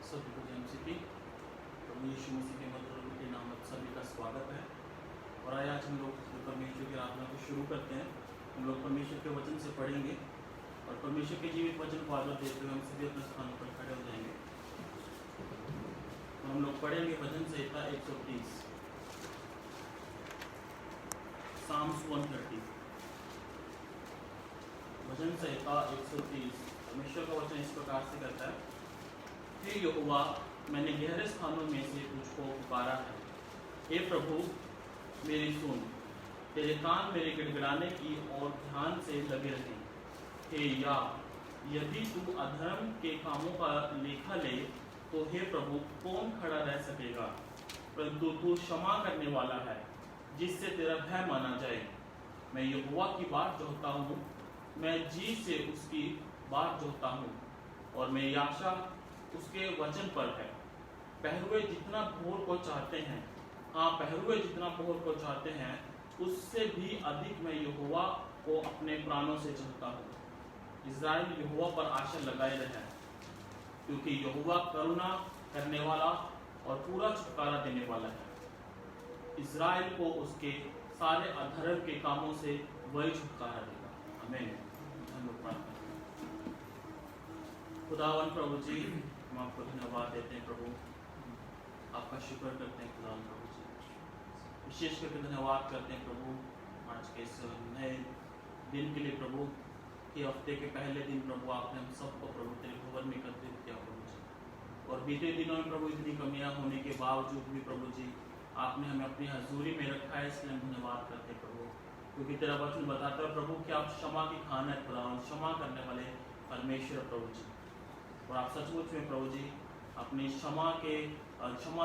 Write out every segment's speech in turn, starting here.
सभी को जय मसीह की। प्रभु यीशु मसीह के मधुर के नाम में सभी का स्वागत है। और आज हम लोग परमेश्वर की आराधना को शुरू करते हैं। हम लोग परमेश्वर के वचन से पढ़ेंगे और परमेश्वर के जीवित वचन को आदर देते हुए हम सभी अपने स्थानों पर खड़े हो जाएंगे। तो हम लोग पढ़ेंगे वचन संहिता 130, साम्स 130। वचन संहिता 130। परमेश्वर का वचन इस प्रकार से कहता है, हे यहोवा, मैंने गहरे स्थानों में से तुझको पुकारा है। हे प्रभु, मेरी सुन, तेरे कान मेरे गिड़गिड़ाने की ओर ध्यान से लगे रहें। हे या, यदि तू अधर्म के कामों का लेखा ले तो हे प्रभु, कौन खड़ा रह सकेगा? परंतु तू क्षमा करने वाला है, जिससे तेरा भय माना जाए। मैं यहोवा की बाट जोहता हूँ, मैं जी से उसकी बात जोहता हूँ, और मेरी आशा उसके वचन पर है। पहरुए जितना भोर को चाहते हैं, हाँ, पहरुए जितना भोर को चाहते हैं, उससे भी अधिक मैं यहोवा को अपने प्राणों से चाहता हूँ। इस्राएल यहोवा पर आशा लगाए रहे, क्योंकि यहोवा करुणा करने वाला और पूरा छुटकारा देने वाला है। इस्राएल को उसके सारे अधर्म के कामों से वही छुटकारा देगा। आमीन। हम लोग प्रार्थना करें। खुदावन प्रभु जी, हम आपको धन्यवाद देते हैं प्रभु, आपका शुक्र करते हैं खुदावन प्रभु जी, विशेष करके धन्यवाद करते हैं प्रभु आज के इस नए दिन के लिए प्रभु, कि हफ्ते के पहले दिन प्रभु आपने हम सबको प्रभु तेरे भवन में एकत्रित किया प्रभु जी। और बीते दिनों में प्रभु इतनी कमियां होने के बावजूद भी प्रभु जी आपने हमें अपनी हजूरी में रखा है, इसलिए हम धन्यवाद करते हैं प्रभु, क्योंकि तेरा वचन बताता है प्रभु कि आप क्षमा की खान है खुदावन, क्षमा करने वाले परमेश्वर प्रभु जी। और आप सचमुच में प्रभु जी अपनी क्षमा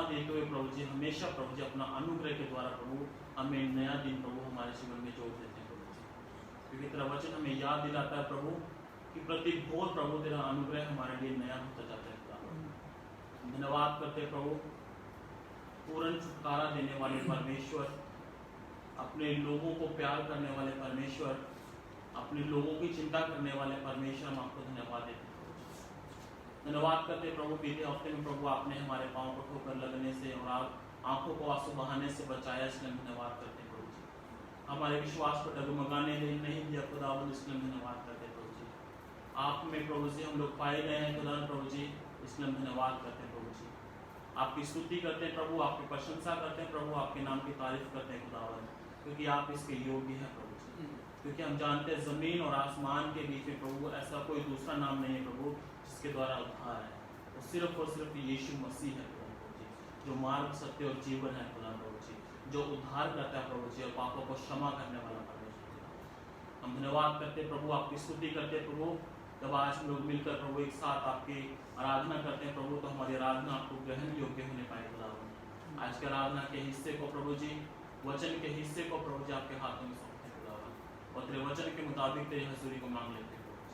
देते हुए प्रभु जी हमेशा प्रभु जी अपना अनुग्रह के द्वारा प्रभु हमें नया दिन प्रभु हमारे जीवन में जोड़ देते हैं प्रभु जी। क्योंकि तेरा वचन हमें याद दिलाता है प्रभु कि प्रति भोर प्रभु तेरा अनुग्रह हमारे लिए नया होता जाता है। धन्यवाद करते हैं प्रभु, पूर्ण छुटकारा देने वाले परमेश्वर, अपने लोगों को प्यार करने वाले परमेश्वर, अपने लोगों की चिंता करने वाले परमेश्वर, हम आपको धन्यवाद देते हैं। धन्यवाद करते प्रभु, बीते हफ्ते में प्रभु आपने हमारे पाँव को ठोकर लगने से और आंखों को आंसू बहाने से बचाया, इसलिए धन्यवाद करते हैं प्रभु जी। हमारे विश्वास को डगमगाने नहीं दिया खुदावंद, इसलिए धन्यवाद करते हैं प्रभु जी। आप में प्रभु जी हम लोग पाए गए हैं खुदावंद प्रभु जी, इसलिए हम धन्यवाद करते हैं प्रभु जी। आपकी स्तुति करते हैं प्रभु, आपकी प्रशंसा करते हैं प्रभु, आपके नाम की तारीफ करते हैं खुदावंद, क्योंकि आप इसके योग्य हैं प्रभु जी। क्योंकि हम जानते हैं जमीन और आसमान के बीच में प्रभु ऐसा कोई दूसरा नाम नहीं है प्रभु जिसके द्वारा उद्धार है, और सिर्फ यीशु मसीह है प्रभु जी, जो मार्ग, सत्य और जीवन है खुदा प्रभु जी, जो उद्धार करता है प्रभु जी और पापों को क्षमा करने वाला परमेश्वर जी। हम धन्यवाद करते हैं प्रभु, आपकी स्तुति करते हैं प्रभु। जब आज हम लोग मिलकर प्रभु एक साथ आपकी आराधना करते हैं प्रभु, तो हमारी आराधना आपको ग्रहण योग्य होने पाए खुदावन। आज के आराधना के हिस्से को प्रभु जी, वचन के हिस्से को प्रभु जी आपके हाथों में सौंपते हैं खुदावन, और तेरे वचन के मुताबिक तेरी हजूरी को मांग लेते हैं प्रभु जी।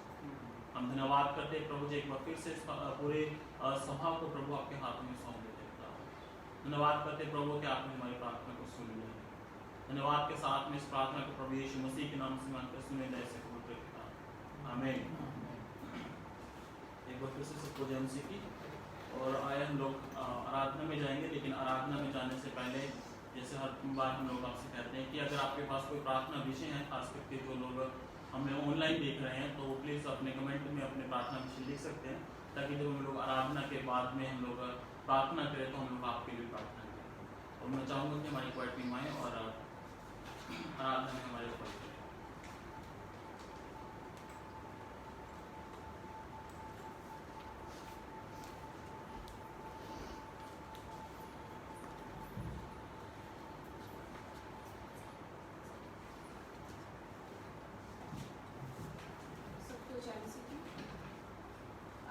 हम धन्यवाद करते हैं प्रभु जी, एक बार फिर से पूरे सभा को प्रभु आपके हाथों में सौंप देते हैं खुदावन। धन्यवाद करते हैं प्रभु कि आपने हमारी प्रार्थना को सुन लिया। धन्यवाद के साथ में इस प्रार्थना को प्रभु यीशु मसीह के नाम से मांगकर सुने दे से कबूल करता। आमीन। एक बार फिर से सबको जय मसीह की। और आए हम लोग आराधना में जाएंगे, लेकिन आराधना में जाने से पहले जैसे हर बार हम लोग आपसे कहते हैं कि अगर आपके पास कोई प्रार्थना विषय है, खास करके जो लोग हमें ऑनलाइन देख रहे हैं, तो प्लीज़ अपने कमेंट में अपने प्रार्थना विषय लिख सकते हैं, ताकि जब हम लोग आराधना के बाद में हम लोग प्रार्थना करें तो हम लोग आपके लिए प्रार्थना करें। और मैं चाहूँगा कि हमारी क्वाइट टीम आए और आराधना में हमारे ऊपर करें।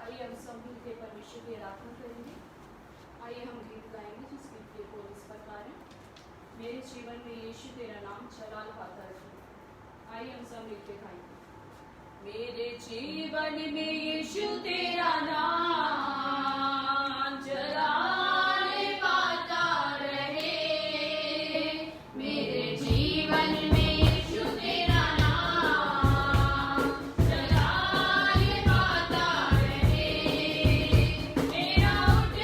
आइए हम सब मिलकर परमेश्वर की आराधना करेंगे। आइए हम गीत गाएंगे जिस गीत के बोल इस प्रकार है, मेरे जीवन में यीशु तेरा नाम जलाल पाता है। आइए हम सब मिलकर गाएंगे। मेरे जीवन में यीशु तेरा नाम जलाल पाता रहे, मेरे जीवन में मेरा उठ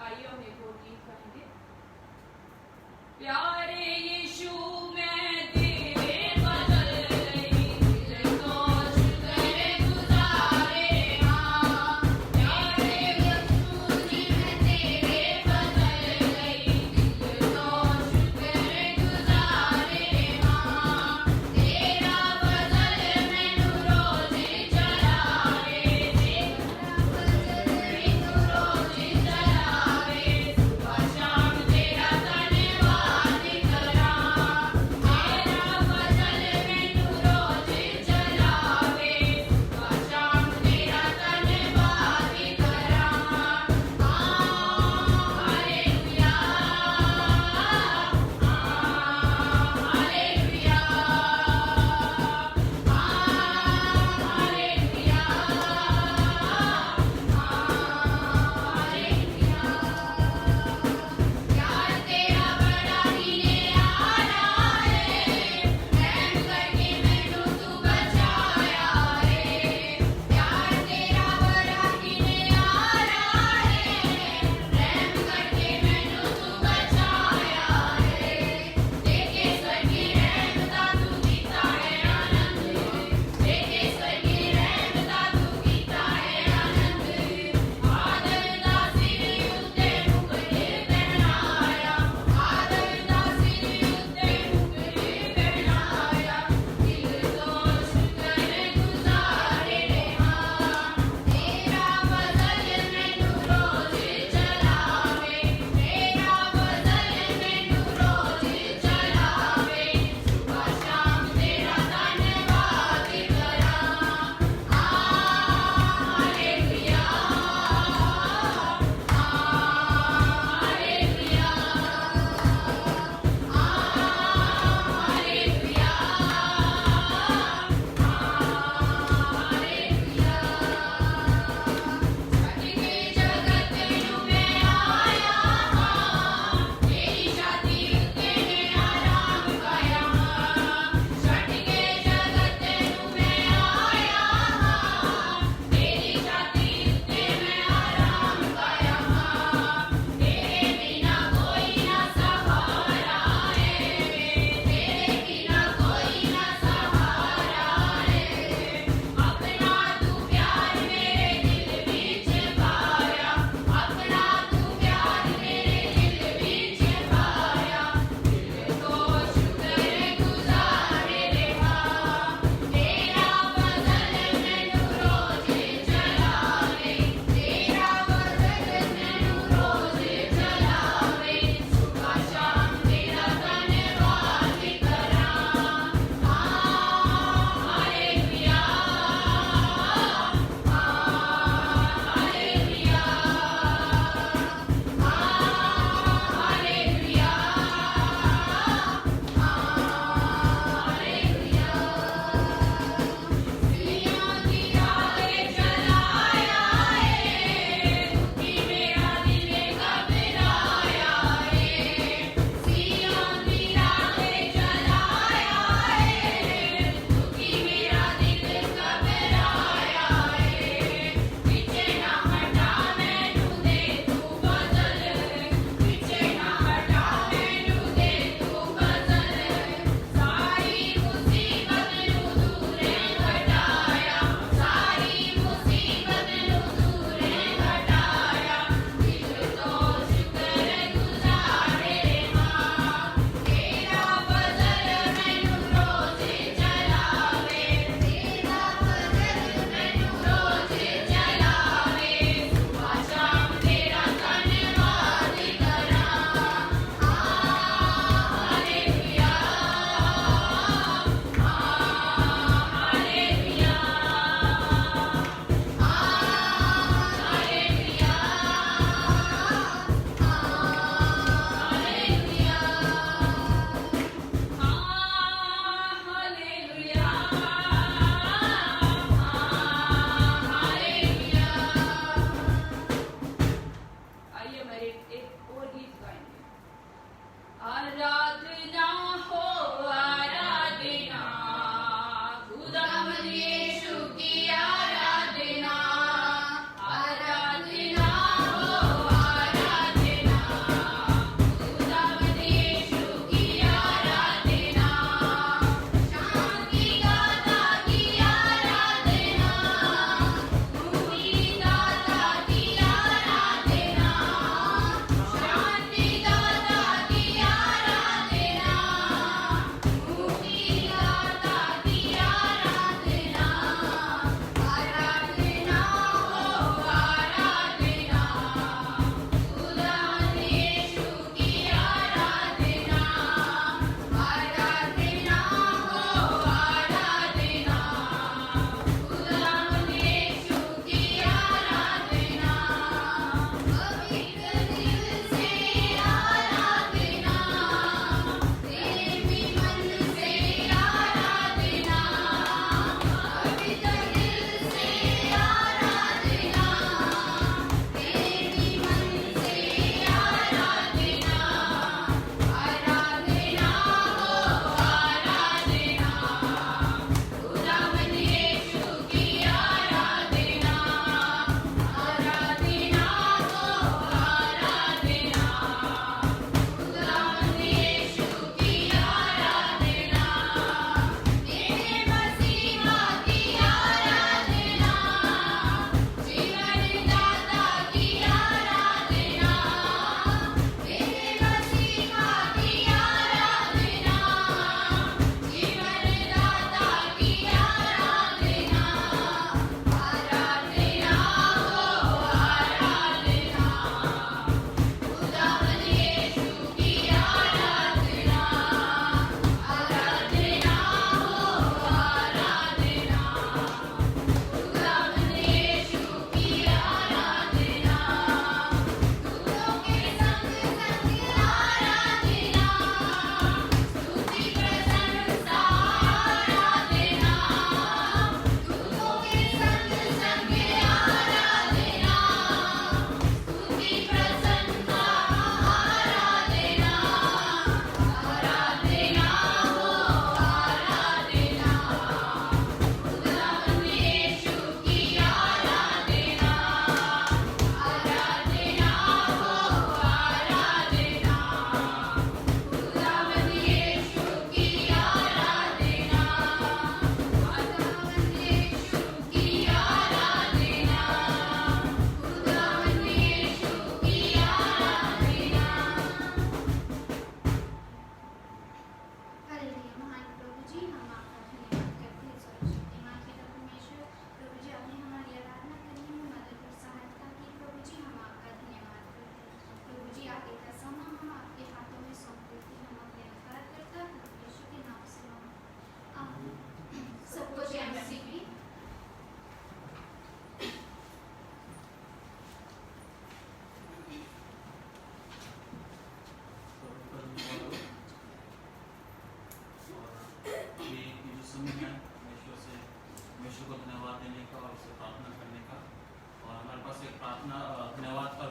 आइए हम एक और गीत गाएंगे। प्यारे यीशु मैं तेरे बदल गई, दिल को शुक्र गुजारे हाँ। प्यारे यीशु जी मैं तेरे बदल गई, दिल को शुक्र गुजारे हाँ। तेरा बदल मैनू रोज चलावे, तेरा बदल मैनू रोज चलावे। सुबह शाम तेरा धन्यवाद करावे,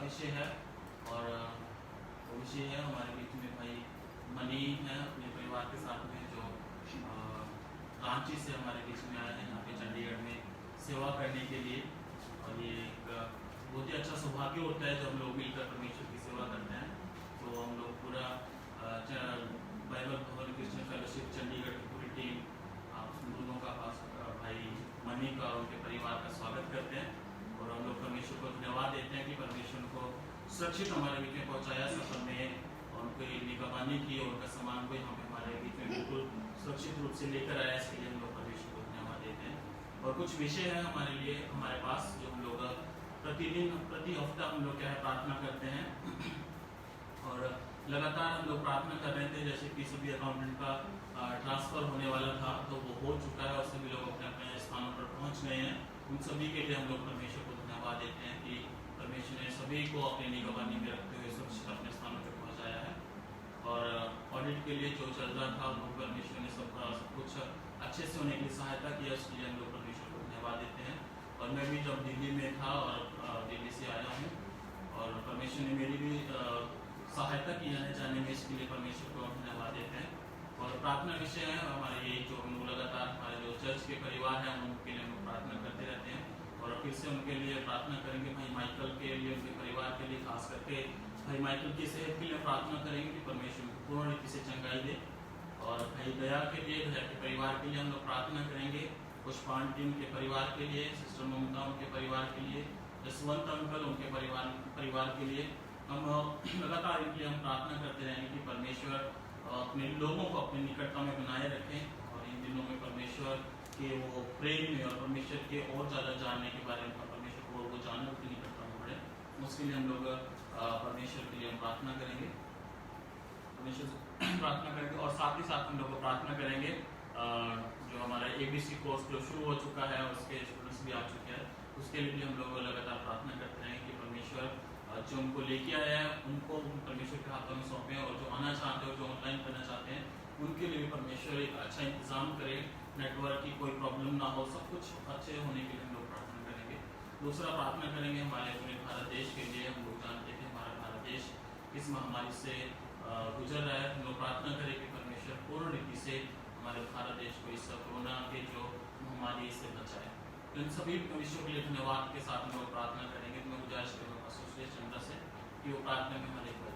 विषय है और वो विषय है हमारे बीच में भाई मनी है अपने परिवार के साथ में, जो रांची से हमारे बीच में आए हैं यहाँ पे चंडीगढ़ में सेवा करने के लिए। और ये एक बहुत ही अच्छा सौभाग्य होता है जब हम लोग मिलकर परमेश्वर की सेवा करते हैं। तो हम लोग पूरा बाइबल भवन क्रिश्चियन फेलोशिप चंडीगढ़ की पूरी टीम आप दोनों का भाई मनी का और उनके परिवार का स्वागत करते हैं और हम लोग परमेश्वर को धन्यवाद देते हैं कि परमेश्वर को सुरक्षित हमारे बीच में पहुंचाया सफर में, और उनकी निगरानी की और उनका सामान को यहाँ पे हमारे बीच में बिल्कुल सुरक्षित रूप से लेकर आया। इसके लिए हम लोग परमेश्वर को धन्यवाद देते हैं। और कुछ विषय है हमारे लिए हमारे पास जो हम लोग प्रतिदिन प्रति हफ्ता हम लोग क्या है प्रार्थना करते हैं और लगातार हम लोग प्रार्थना कर रहे थे। जैसे कि सभी अकाउंटेंट का ट्रांसफर होने वाला था तो वो हो चुका है और सभी लोग अपने अपने स्थानों पर पहुंच गए हैं। उन सभी के लिए हम लोग परमेश्वर को धन्यवाद देते हैं कि परमेश्वर ने सभी को अपनी निगरानी में रखते हुए सुरक्षित अपने स्थानों पर पहुंचाया है। और ऑडिट के लिए जो चल रहा था वो परमेश्वर ने सब कुछ अच्छे से होने के लिए सहायता किया, उसके लिए हम लोग परमेश्वर को धन्यवाद देते हैं। और मैं भी जब दिल्ली में था और दिल्ली से आया हूँ और परमेश्वर ने मेरी भी सहायता किया है जाने में, इसके लिए परमेश्वर को धन्यवाद देते हैं। और प्रार्थना विषय है हमारे ये जो हम लगातार हमारे जो चर्च के परिवार हैं उनके लिए हम प्रार्थना करते रहते हैं और फिर से उनके लिए प्रार्थना करेंगे। भाई माइकल के लिए, उनके परिवार के लिए, खास करके भाई माइकल की सेहत के लिए प्रार्थना करेंगे कि परमेश्वर को पूर्ण रीति से चंगाई दे। और भाई दया के लिए, दया के परिवार के लिए हम लोग प्रार्थना करेंगे। पुष्पांटी उनके परिवार के लिए, सिस्टर ममता उनके परिवार के लिए, जसवंत अंकल उनके परिवार के लिए हम लगातार इनके लिए हम प्रार्थना करते रहेंगे कि परमेश्वर अपने लोगों को अपनी निकटता में बनाए रखें और इन दिनों में परमेश्वर के वो प्रेम में और परमेश्वर के और ज़्यादा जानने के बारे में परमेश्वर को वो जानने की निकटता में बढ़े। उसके लिए हम लोग परमेश्वर के लिए हम प्रार्थना करेंगे, परमेश्वर से प्रार्थना करेंगे। और साथ ही साथ हम लोग प्रार्थना करेंगे जो हमारा ABC कोर्स जो शुरू हो चुका है उसके स्टूडेंट्स भी आ चुके हैं, उसके लिए भी हम लोग लगातार प्रार्थना करते रहेंगे कि परमेश्वर जो उनको लेके आया है उनको परमेश्वर के हाथों में सौंपें और जो आना चाहते हो, जो ऑनलाइन करना चाहते हैं, उनके लिए भी परमेश्वर एक अच्छा इंतजाम करे, नेटवर्क की कोई प्रॉब्लम ना हो, सब कुछ अच्छे होने के लिए हम लोग प्रार्थना करेंगे। दूसरा प्रार्थना करेंगे हमारे अपने भारत देश के लिए। हम लोग जानते हैं कि हमारा भारत देश किस महामारी से गुजर रहा है। हम लोग प्रार्थना करें कि परमेश्वर पूर्ण रीति से हमारे भारत देश को इस कोरोना के जो महामारी से बचाए। तो इन सभी विषयों के लिए धन्यवाद के साथ हम लोग प्रार्थना करेंगे। तो मैं गुजारिश करूँगा सुरेश चंद्रा से कि वो प्रार्थना में हमारे को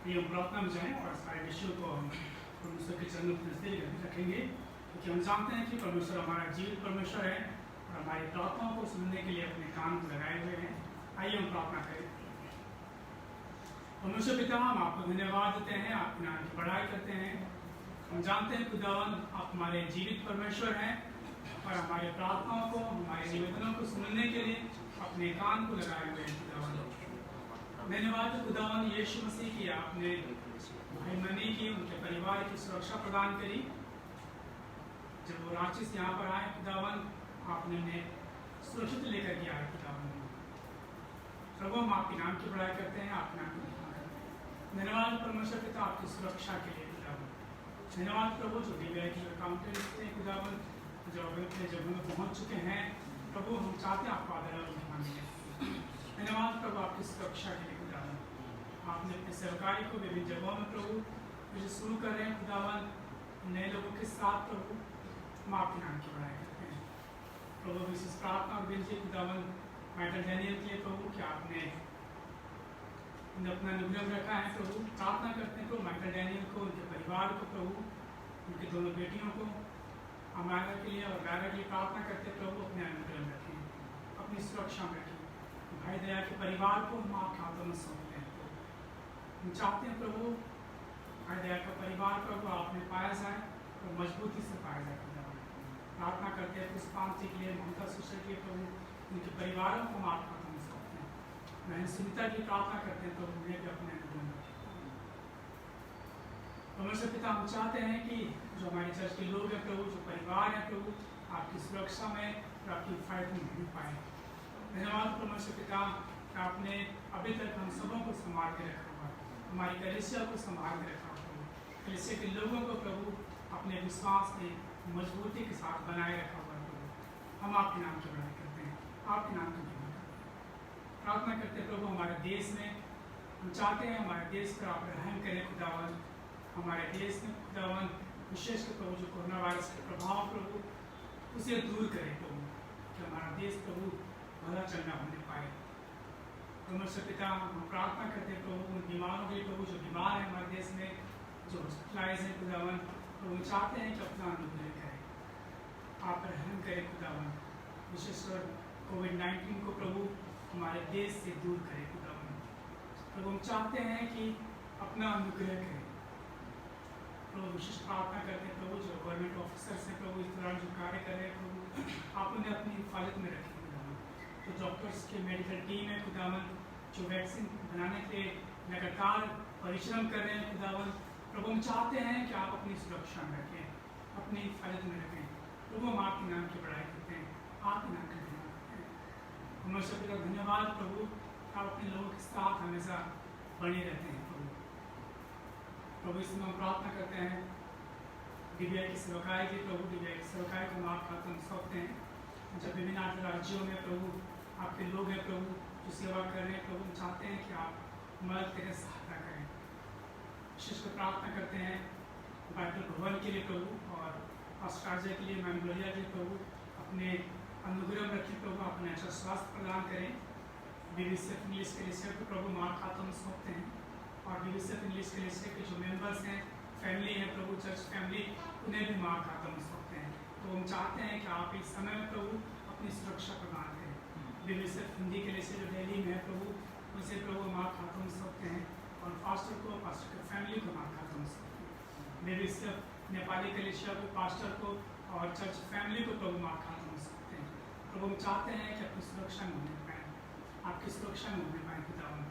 हम प्रार्थना में जाएं और सारे विषयों को हम परमेश्वर के चरणों में नजदीक रखेंगे, क्योंकि हम जानते हैं कि परमेश्वर हमारा जीवित परमेश्वर है और हमारी प्रार्थनाओं को सुनने के लिए अपने कान को लगाए हुए हैं। आइए हम प्रार्थना करें। परमेश्वर पिता, हम आपको धन्यवाद देते हैं, आपके नाम की बड़ाई करते हैं। हम जानते हैं खुदावन आप हमारे जीवित परमेश्वर हैं और हमारे प्रार्थनाओं को, हमारे निवेदनों को सुनने के लिए अपने कान को लगाए हुए हैं। खुदावन धन्यवाद खुदावन यीशु मसीह की, आपने भाई मनी की, उनके परिवार की सुरक्षा प्रदान करी। जब वो रांची से यहाँ पर आए खुदावन, आपने उन्हें सुरक्षित लेकर के आए। खुदावन प्रभु हम आपके नाम की बड़ाई करते हैं, आपके नाम की धन्यवाद परमेश्वर पिता आपकी सुरक्षा के लिए। खुदावन धन्यवाद प्रभु जो दिव्या की अकाउंटेंट थे खुदावन, जो अपने जगह में पहुँच चुके हैं। प्रभु हम चाहते हैं आपको आदर और मांगे। धन्यवाद प्रभु आपकी सुरक्षा के लिए। खुदावन आपने अपने सरकारी को विभिन्न जगहों में प्रभु जो शुरू कर रहे हैं खुदावन, नए लोगों के साथ प्रभु हम आपके नाम की बड़ाई करते हैं। प्रभु विशेष प्रार्थना और विनती खुदावन माइकल डैनियल के लिए प्रभु कि आपने अपना अनुग्रह रखा है। प्रभु प्रार्थना करते हैं प्रभु माइकल डैनियल को, उनके परिवार को प्रभु, उनकी दोनों बेटियों को, अमायरा के लिए और वैरा के लिए प्रार्थना करते हैं प्रभु अपने अनुग्रह में रखें, अपनी सुरक्षा में रखें। भाई दया के परिवार को हम आपके हाथों में सौंपते हैं। हम चाहते हैं प्रभु भाई दया का परिवार प्रभु आपने पाया जाए और मजबूती से पाया जाए। प्रार्थना करते हैं पुष्पांति के लिए, ममता सिस्टर के लिए प्रभु, उनके परिवारों को हम आपके हाथों में सौंपते हैं। बहन सुनीता की प्रार्थना करते हैं प्रभु उन्हें भी अपने अनुग्रह में रखें। परमेश्वर पिता हम चाहते हैं कि जो हमारे चर्च के लोग हैं प्रभु, जो परिवार हैं प्रभु, आपकी सुरक्षा में और आपकी हिफाजत में नहीं पाए। धन्यवाद परमेश्वर पिता, आपने अभी तक हम सबों को संभाल के रखा हुआ, हमारी कलीसिया को संभाल के रखा हुआ, कलीसिया के लोगों को प्रभु अपने विश्वास में मजबूती के साथ बनाए रखा हुआ है प्रभु। हम आपके नाम की बड़ाई करते हैं, आपके नाम की महिमा करते हैं। प्रार्थना करते हैं प्रभु हमारे देश में, हम चाहते हैं हमारे देश पर आप रहम करें खुदावन। हमारे देश में खुदावन विशेषकर प्रभु जो कोरोना वायरस के प्रभाव प्रभु उसे दूर करें प्रभु, कि हमारा देश प्रभु भला चलना होने पाए। परमेश्वर पिता हम प्रार्थना करते हैं प्रभु उन बीमारों के लिए प्रभु जो बीमार है हमारे देश में, जो हॉस्पिटलाइज है खुदावन, प्रभु चाहते हैं कि अपना अनुग्रह करें, आप रहम करें खुदावन। विशेषकर कोविड-19 को प्रभु हमारे देश से दूर करें खुदावन। प्रभु हम चाहते हैं कि अपना अनुग्रह करें प्रभु। विशेष प्रार्थना करते हैं प्रभु जो गवर्नमेंट ऑफिसर्स हैं प्रभु इस दौरान जो कार्य कर रहे हैं प्रभु आप उन्हें अपनी हिफाजत में रखें खुदावन। तो डॉक्टर्स के मेडिकल टीम है खुदावन जो वैक्सीन बनाने के लगातार परिश्रम कर रहे हैं खुदावन, प्रभु हम चाहते हैं कि आप अपनी सुरक्षा में रखें, अपनी हिफाजत में रखें प्रभु। हम आपके नाम की बड़ाई करते हैं, आपके नाम की महिमा करते हैं। परमेश्वर पिता धन्यवाद प्रभु, आप अपने लोगों के साथ हमेशा बने रहते हैं प्रभु। प्रभु इसमें हम प्रार्थना करते हैं दिव्या की सेवकाई की प्रभु, दिव्या की सेवकाई को हम आपके हाथों में सौंपते हैं। जब विभिन्न राज्यों में प्रभु आपके लोग हैं प्रभु जो सेवा कर रहे हैं प्रभु, हम चाहते हैं कि आप मदद करें, सहायता करें। विशेषकर प्रार्थना करते हैं बाइबल भवन के लिए प्रभु और ऑस्ट्रेलिया के लिए, मैंगलोरिया के लिए प्रभु अपने अनुग्रह में रखें प्रभु, अपने अच्छा स्वास्थ्य प्रदान करें। बीबीसीएफ इंग्लिश के लिए को प्रभु मार्ग खातों में सौंपते हैं और बीबीसीएफ इंग्लिश के लिए के जो मेंबर्स हैं, फैमिली है प्रभु, चर्च फैमिली, उन्हें भी मार्ग खातों में सौंपते हैं। तो हम चाहते हैं कि आप इस समय में प्रभु अपनी सुरक्षा प्रदान करें। बीबीसीएफ हिंदी के लिए जो दिल्ली में है प्रभु उसे प्रभु मार्ग खातों में सौंपते हैं और पास्टर को, पास्टर की फैमिली को मार्ग खातों में सौंपते हैं। बीबीसीएफ नेपाली कलीसिया को, पास्टर को और चर्च फैमिली को प्रभु मार्ग खातों में सौंपते हैं। प्रभु हम चाहते हैं कि अपनी सुरक्षा में होने पाए, आपकी सुरक्षा में होने पाए खुदावन।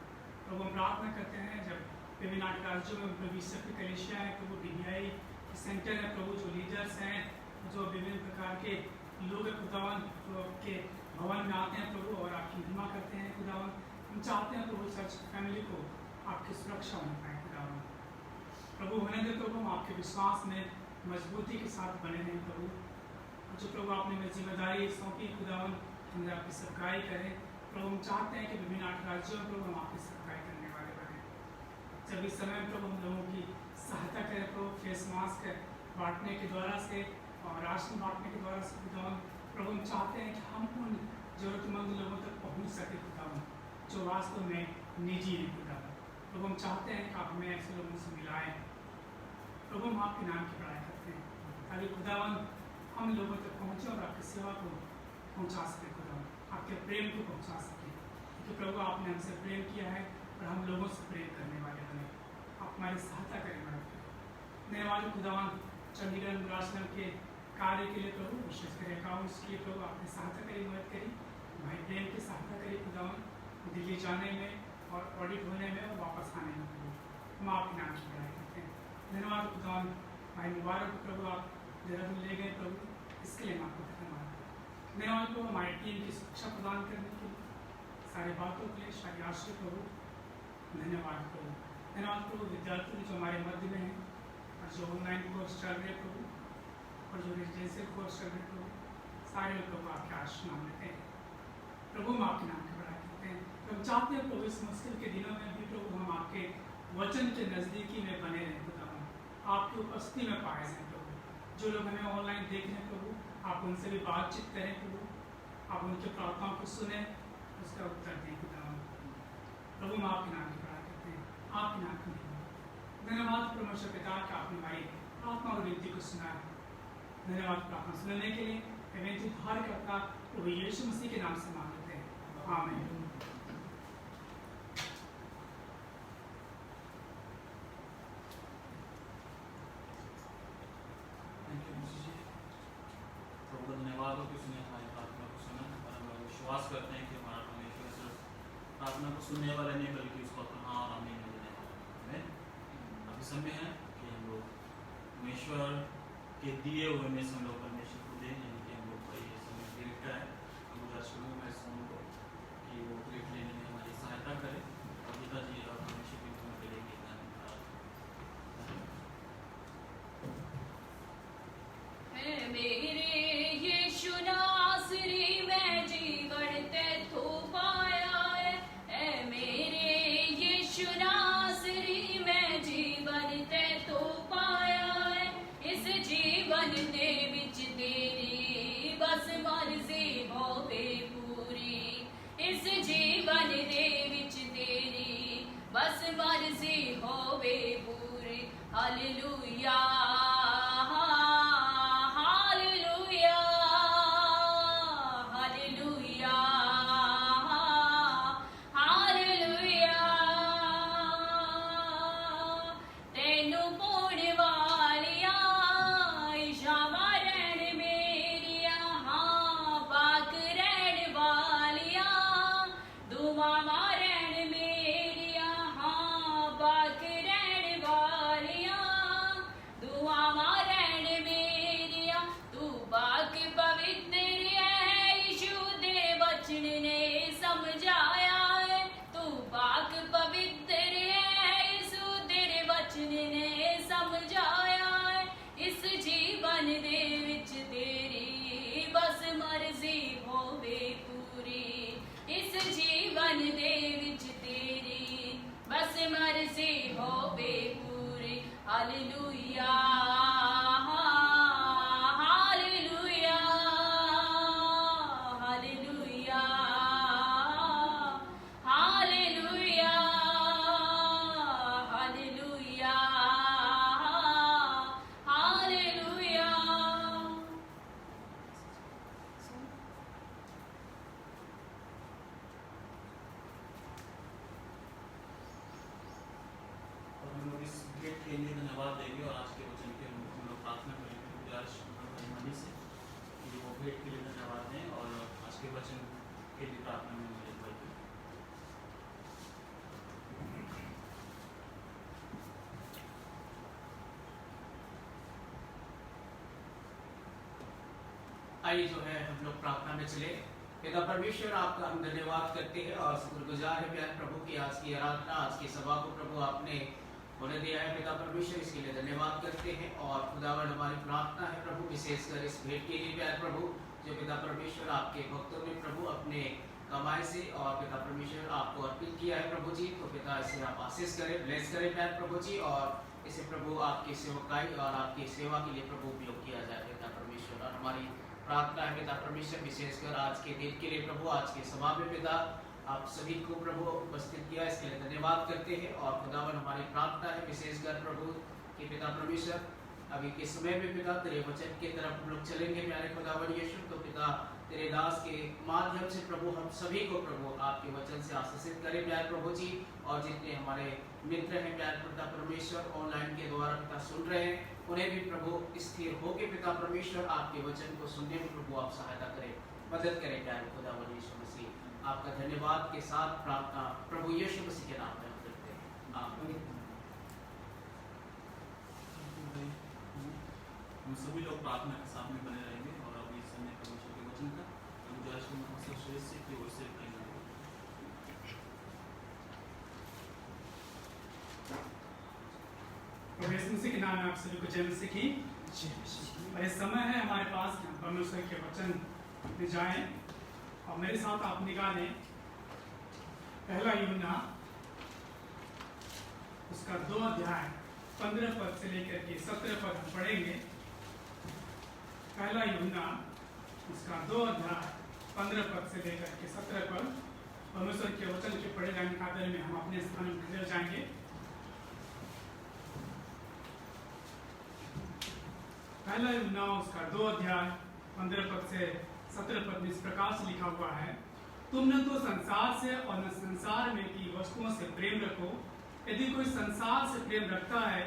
प्रभु हम प्रार्थना करते हैं जब विभिन्न राज्यों में बीबीसीएफ की कलीसिया है प्रभु, डीबीआई के सेंटर है प्रभु, जो लीडर्स हैं, जो विभिन्न प्रकार के लोग हैं खुदावन, जो आपके भवन में आते हैं प्रभु और आपकी महिमा करते हैं खुदावन। हम चाहते हैं प्रभु चर्च फैमिली को आपकी सुरक्षा होने पाए खुदावन। प्रभु होने दे प्रभु, हम आपके विश्वास में मजबूती के साथ बने रहें प्रभु। जो प्रभु आपने मेरी जिम्मेदारी सौंपी खुदावन, हम आपकी सेवकाई करें प्रभु। हम चाहते हैं कि विभिन्न राज्यों में प्रभु हम आपकी सेवकाई करने वाले बने। जब इस समय प्रभु हम लोगों की सहायता करें प्रभु, फेस मास्क बांटने के द्वारा से और राशन बांटने के द्वारा से खुदावन, प्रभु हम चाहते हैं कि हम उन जरूरतमंद लोगों तक पहुंच सके खुदावन जो वास्तव में निजी है खुदावन। प्रभु हम चाहते हैं कि आप हमें ऐसे लोगों से मिलाएं प्रभु। हम आपके नाम की बड़ाई करते हैं ताकि खुदावन हम लोगों तक पहुँचे और आपकी सेवा को पहुँचा सके खुदावन, आपके प्रेम को पहुँचा सके, क्योंकि प्रभु आपने हमसे प्रेम किया है और हम लोगों से प्रेम करने वाले बने। आप हमारी सहायता करें मदद करें। धन्यवाद खुदावन चंडीगढ़ मुरासलम के कार्य के लिए प्रभु, विशेषकर अकाउंट्स के लिए प्रभु आपने सहायता करी, मदद करी। भाई प्रेम की सहायता करी खुदावन, दिल्ली जाने में और ऑडिट होने में और वापस आने में प्रभु। हम आपके नाम की बड़ाई करते हैं। धन्यवाद खुदावन भाई मुबारक प्रभु, आप देहरादून ले गए प्रभु, इसके लिए हम आपको धन्यवाद। धन्यवाद प्रभु हमारी टीम की सुरक्षा प्रदान करने के लिए, सारी बातों के लिए शायद आश्रय प्रभु। धन्यवाद प्रभु। धन्यवाद प्रभु विद्यार्थी जो हमारे मध्य में हैं और जो ऑनलाइन कोर्स चल रहे प्रभु और जो रेजिडेंशियल कोर्स चल रहे प्रभु, सारे लोग प्रभु आपके आश्रय नाम लेते हैं प्रभु। हम आपके नाम की बड़ाई करते हैं। तो हम चाहते हैं प्रभु इस मुश्किल के दिनों में भी प्रभु हम आपके वचन के नज़दीकी में बने रहें खुदावन, आपकी उपस्थिति में पाए जाएं प्रभु। जो लोग हमें ऑनलाइन देख रहे हैं प्रभु, आप उनसे भी बातचीत करें प्रभु, आप उनके प्रार्थनाओं को सुने, उसका उत्तर दें खुदावन। प्रभु हम आपके नाम की बड़ाई करते हैं, आपके नाम की धन्यवाद परमेश्वर पिता का आपने हमारी प्रार्थना और विनती को सुना है। धन्यवाद प्रार्थना सुनने के लिए विनती उद्धार करता प्रभु यीशु मसीह के नाम से मांगते हैं, आमीन। प्रभु धन्यवाद हो कि उसने हमारी प्रार्थना को सुना और हम लोग विश्वास करते हैं कि हमारा परमेश्वर सिर्फ प्रार्थना को सुनने वाला नहीं बल्कि उसको अपना हाँ और आमीन देने वाला है। अभी समय है कि हम लोग परमेश्वर के दिए हुए में से हम लोग परमेश्वर को दें, यानी कि हम लोग का ये समय प्लेट का है। हम लोग शुरू में सोन को कि वो प्लेट लेने में हमारी सहायता करें और पिताजी और परमेश्वर की महिमा के लिए मैं मर्जी हो बे पूरी। Hallelujah hallelujah hallelujah hallelujah hallelujah hallelujah. और हम लोग इस भेंट के लिए धन्यवाद देंगे और आज के वचन के हम लोग प्रार्थना करेंगे गुजारिश मनी से कि वो भेंट के लिए धन्यवाद दें और आज के वचन के लिए प्रार्थना में मुझे करें। आइए जो है हम लोग प्रार्थना में चले। पिता परमेश्वर, आपका हम धन्यवाद करते हैं और शुक्रगुजार है प्यारे प्रभु की आज की आराधना, आज की सभा को प्रभु आपने होने दिया है। पिता परमेश्वर, इसके लिए धन्यवाद करते हैं और खुदावंद हमारी प्रार्थना है प्रभु विशेषकर इस भेंट के लिए प्यारे प्रभु, जो पिता परमेश्वर आपके भक्तों ने प्रभु अपने कमाई से और पिता परमेश्वर आपको अर्पित किया है प्रभु जी। तो पिता इसे आप आशीष करें, ब्लेस करें प्यारे प्रभु जी, और इसे प्रभु आपकी सेवकाई और आपकी सेवा के लिए प्रभु उपयोग किया जाए पिता परमेश्वर। और हमारी प्रार्थना है पिता परमेश्वर विशेषकर आज के दिन के लिए प्रभु, आज के सभा में पिता आप सभी को प्रभु उपस्थित किया, इसके लिए धन्यवाद करते हैं। और खुदावन हमारी प्रार्थना है विशेषकर प्रभु कि पिता परमेश्वर अभी के समय में पिता तेरे वचन की तरफ हम लोग चलेंगे प्यारे खुदावन यीशु। तो पिता तेरे दास के माध्यम से प्रभु हम सभी को प्रभु आपके वचन से आशीषित करें प्यारे प्रभु जी। और जितने हमारे मित्र हैं प्यारे पिता परमेश्वर ऑनलाइन के द्वारा पिता सुन रहे हैं, उन्हें भी प्रभु स्थिर होके पिता परमेश्वर आपके वचन को सुनने में प्रभु आप सहायता करें, मदद करें प्यारे खुदावन यीशु मसीह। आपका धन्यवाद के साथ प्रार्थना प्रभु यीशु मसीह के नाम में हम करते हैं, आमीन। हम सभी लोग प्रार्थना के सामने बने रहेंगे और अभी समय परमेश्वर के वचन का गुजारिश करना श्रेष्ठ से कि उससे मसीह के नाम में आप सभी को जय मसीह की। और इस समय है हमारे पास कि हम परमेश्वर के वचन में जाएं और मेरे साथ आप निकालें पहला यूहन्ना उसका 2 अध्याय 15 पद से लेकर के 17 पद हम पढ़ेंगे। पहला यूहन्ना उसका 2 अध्याय 15 पद से लेकर के 17 पद परमेश्वर के वचन के पढ़े जाने के आधार में हम अपने स्थान में खड़े हो जाएंगे। पहला यूहन्ना उसका 2 अध्याय 15 पद से 17 पद में इस प्रकार से लिखा हुआ है, तुम न तो संसार से और न संसार में की वस्तुओं से प्रेम रखो। यदि कोई संसार से प्रेम रखता है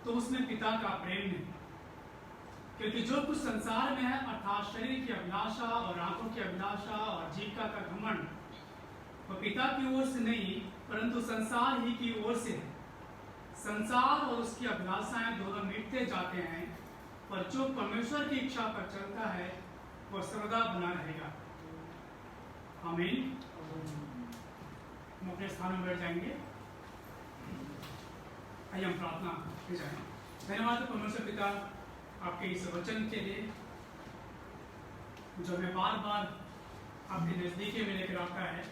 तो उसमें पिता का प्रेम नहीं, क्योंकि जो कुछ संसार में है अर्थात शरीर की अभिलाषा और आंखों की अभिलाषा और जीविका का घमंड, वह पिता की ओर से नहीं परंतु संसार ही की ओर से है। संसार और उसकी अभिलाषाएं दोनों मिटते जाते हैं, पर जो परमेश्वर की इच्छा पर चलता है वह सर्वदा बना रहेगा। आमीन। हम अपने स्थान में बैठ जाएंगे। आइए हम प्रार्थना की जाए। धन्यवाद परमेश्वर पिता आपके इस वचन के लिए जो हमें बार बार आपके नजदीकी में लेकर आता है।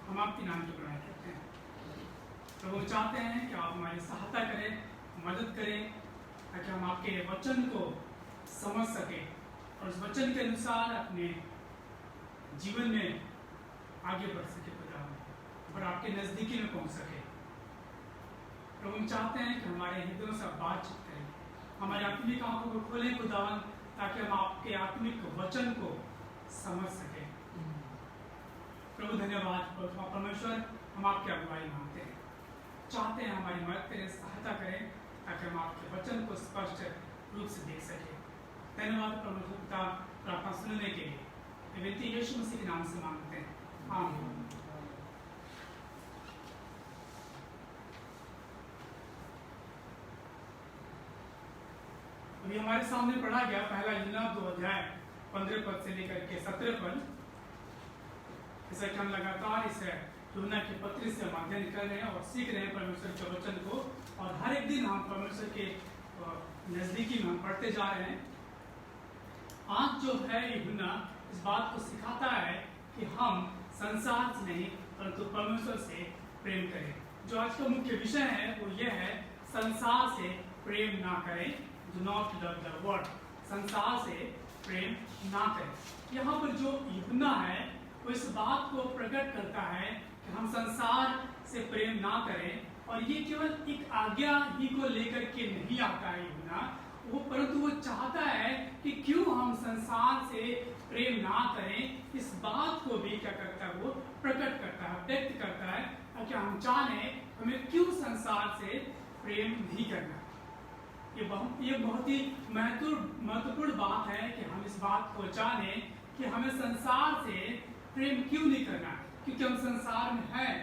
हम आपके नाम की बड़ाई करते हैं प्रभु। चाहते हैं कि आप हमारी सहायता करें, मदद करें, ताकि हम आपके वचन को समझ सके और उस वचन के अनुसार अपने जीवन में आगे बढ़ सके और आपके नजदीकी में पहुंच सके। प्रभु हम चाहते हैं कि हमारे हृदयों से बातचीत करें, हमारे आत्मिक आंखों को खोलें खुदावन, ताकि हम आपके आत्मिक वचन को समझ सके। प्रभु धन्यवाद परमेश्वर, हम आपकी अगुवाई मांगते हैं, चाहते हैं हमारी मदद करें, सहायता करें, ताकि हम आपके वचन को स्पष्ट रूप से देख सके। धन्यवाद परमेश्वर पिता प्रार्थना सुनने के लिए, विनती यीशु मसीह के नाम से मांगते हैं, आमीन। अभी हमारे सामने पढ़ा गया पहला यूहन्ना 2 अध्याय 15 पद से लेकर के 17 पद। जैसा कि हम लगातार इस यूहन्ना की पत्री से हम अध्ययन कर रहे हैं और सीख रहे हैं परमेश्वर के वचन को, और हर एक दिन हम परमेश्वर के नजदीकी में हम पढ़ते जा रहे हैं। आज जो है यूहन्ना इस बात को सिखाता है कि हम संसार से नहीं परंतु परमेश्वर से प्रेम करें। जो आज का मुख्य विषय है वो ये है, संसार से प्रेम ना करें, do not love the world, संसार से प्रेम ना करें। यहाँ पर जो यूहन्ना है वो इस बात को प्रकट करता है कि हम संसार से प्रेम ना करें, और ये केवल एक आज्ञा ही को लेकर के नहीं आता है यूहन्ना, वो परंतु वो चाहता है कि क्यों हम संसार से प्रेम ना करें, इस बात को भी क्या करता है, वो प्रकट करता है, व्यक्त करता है, ताकि हम जाने हमें क्यों संसार से प्रेम नहीं करना। ये बहुत ही महत्वपूर्ण बात है कि हम इस बात को जाने कि हमें संसार से प्रेम क्यों नहीं करना, क्योंकि हम संसार में हैं।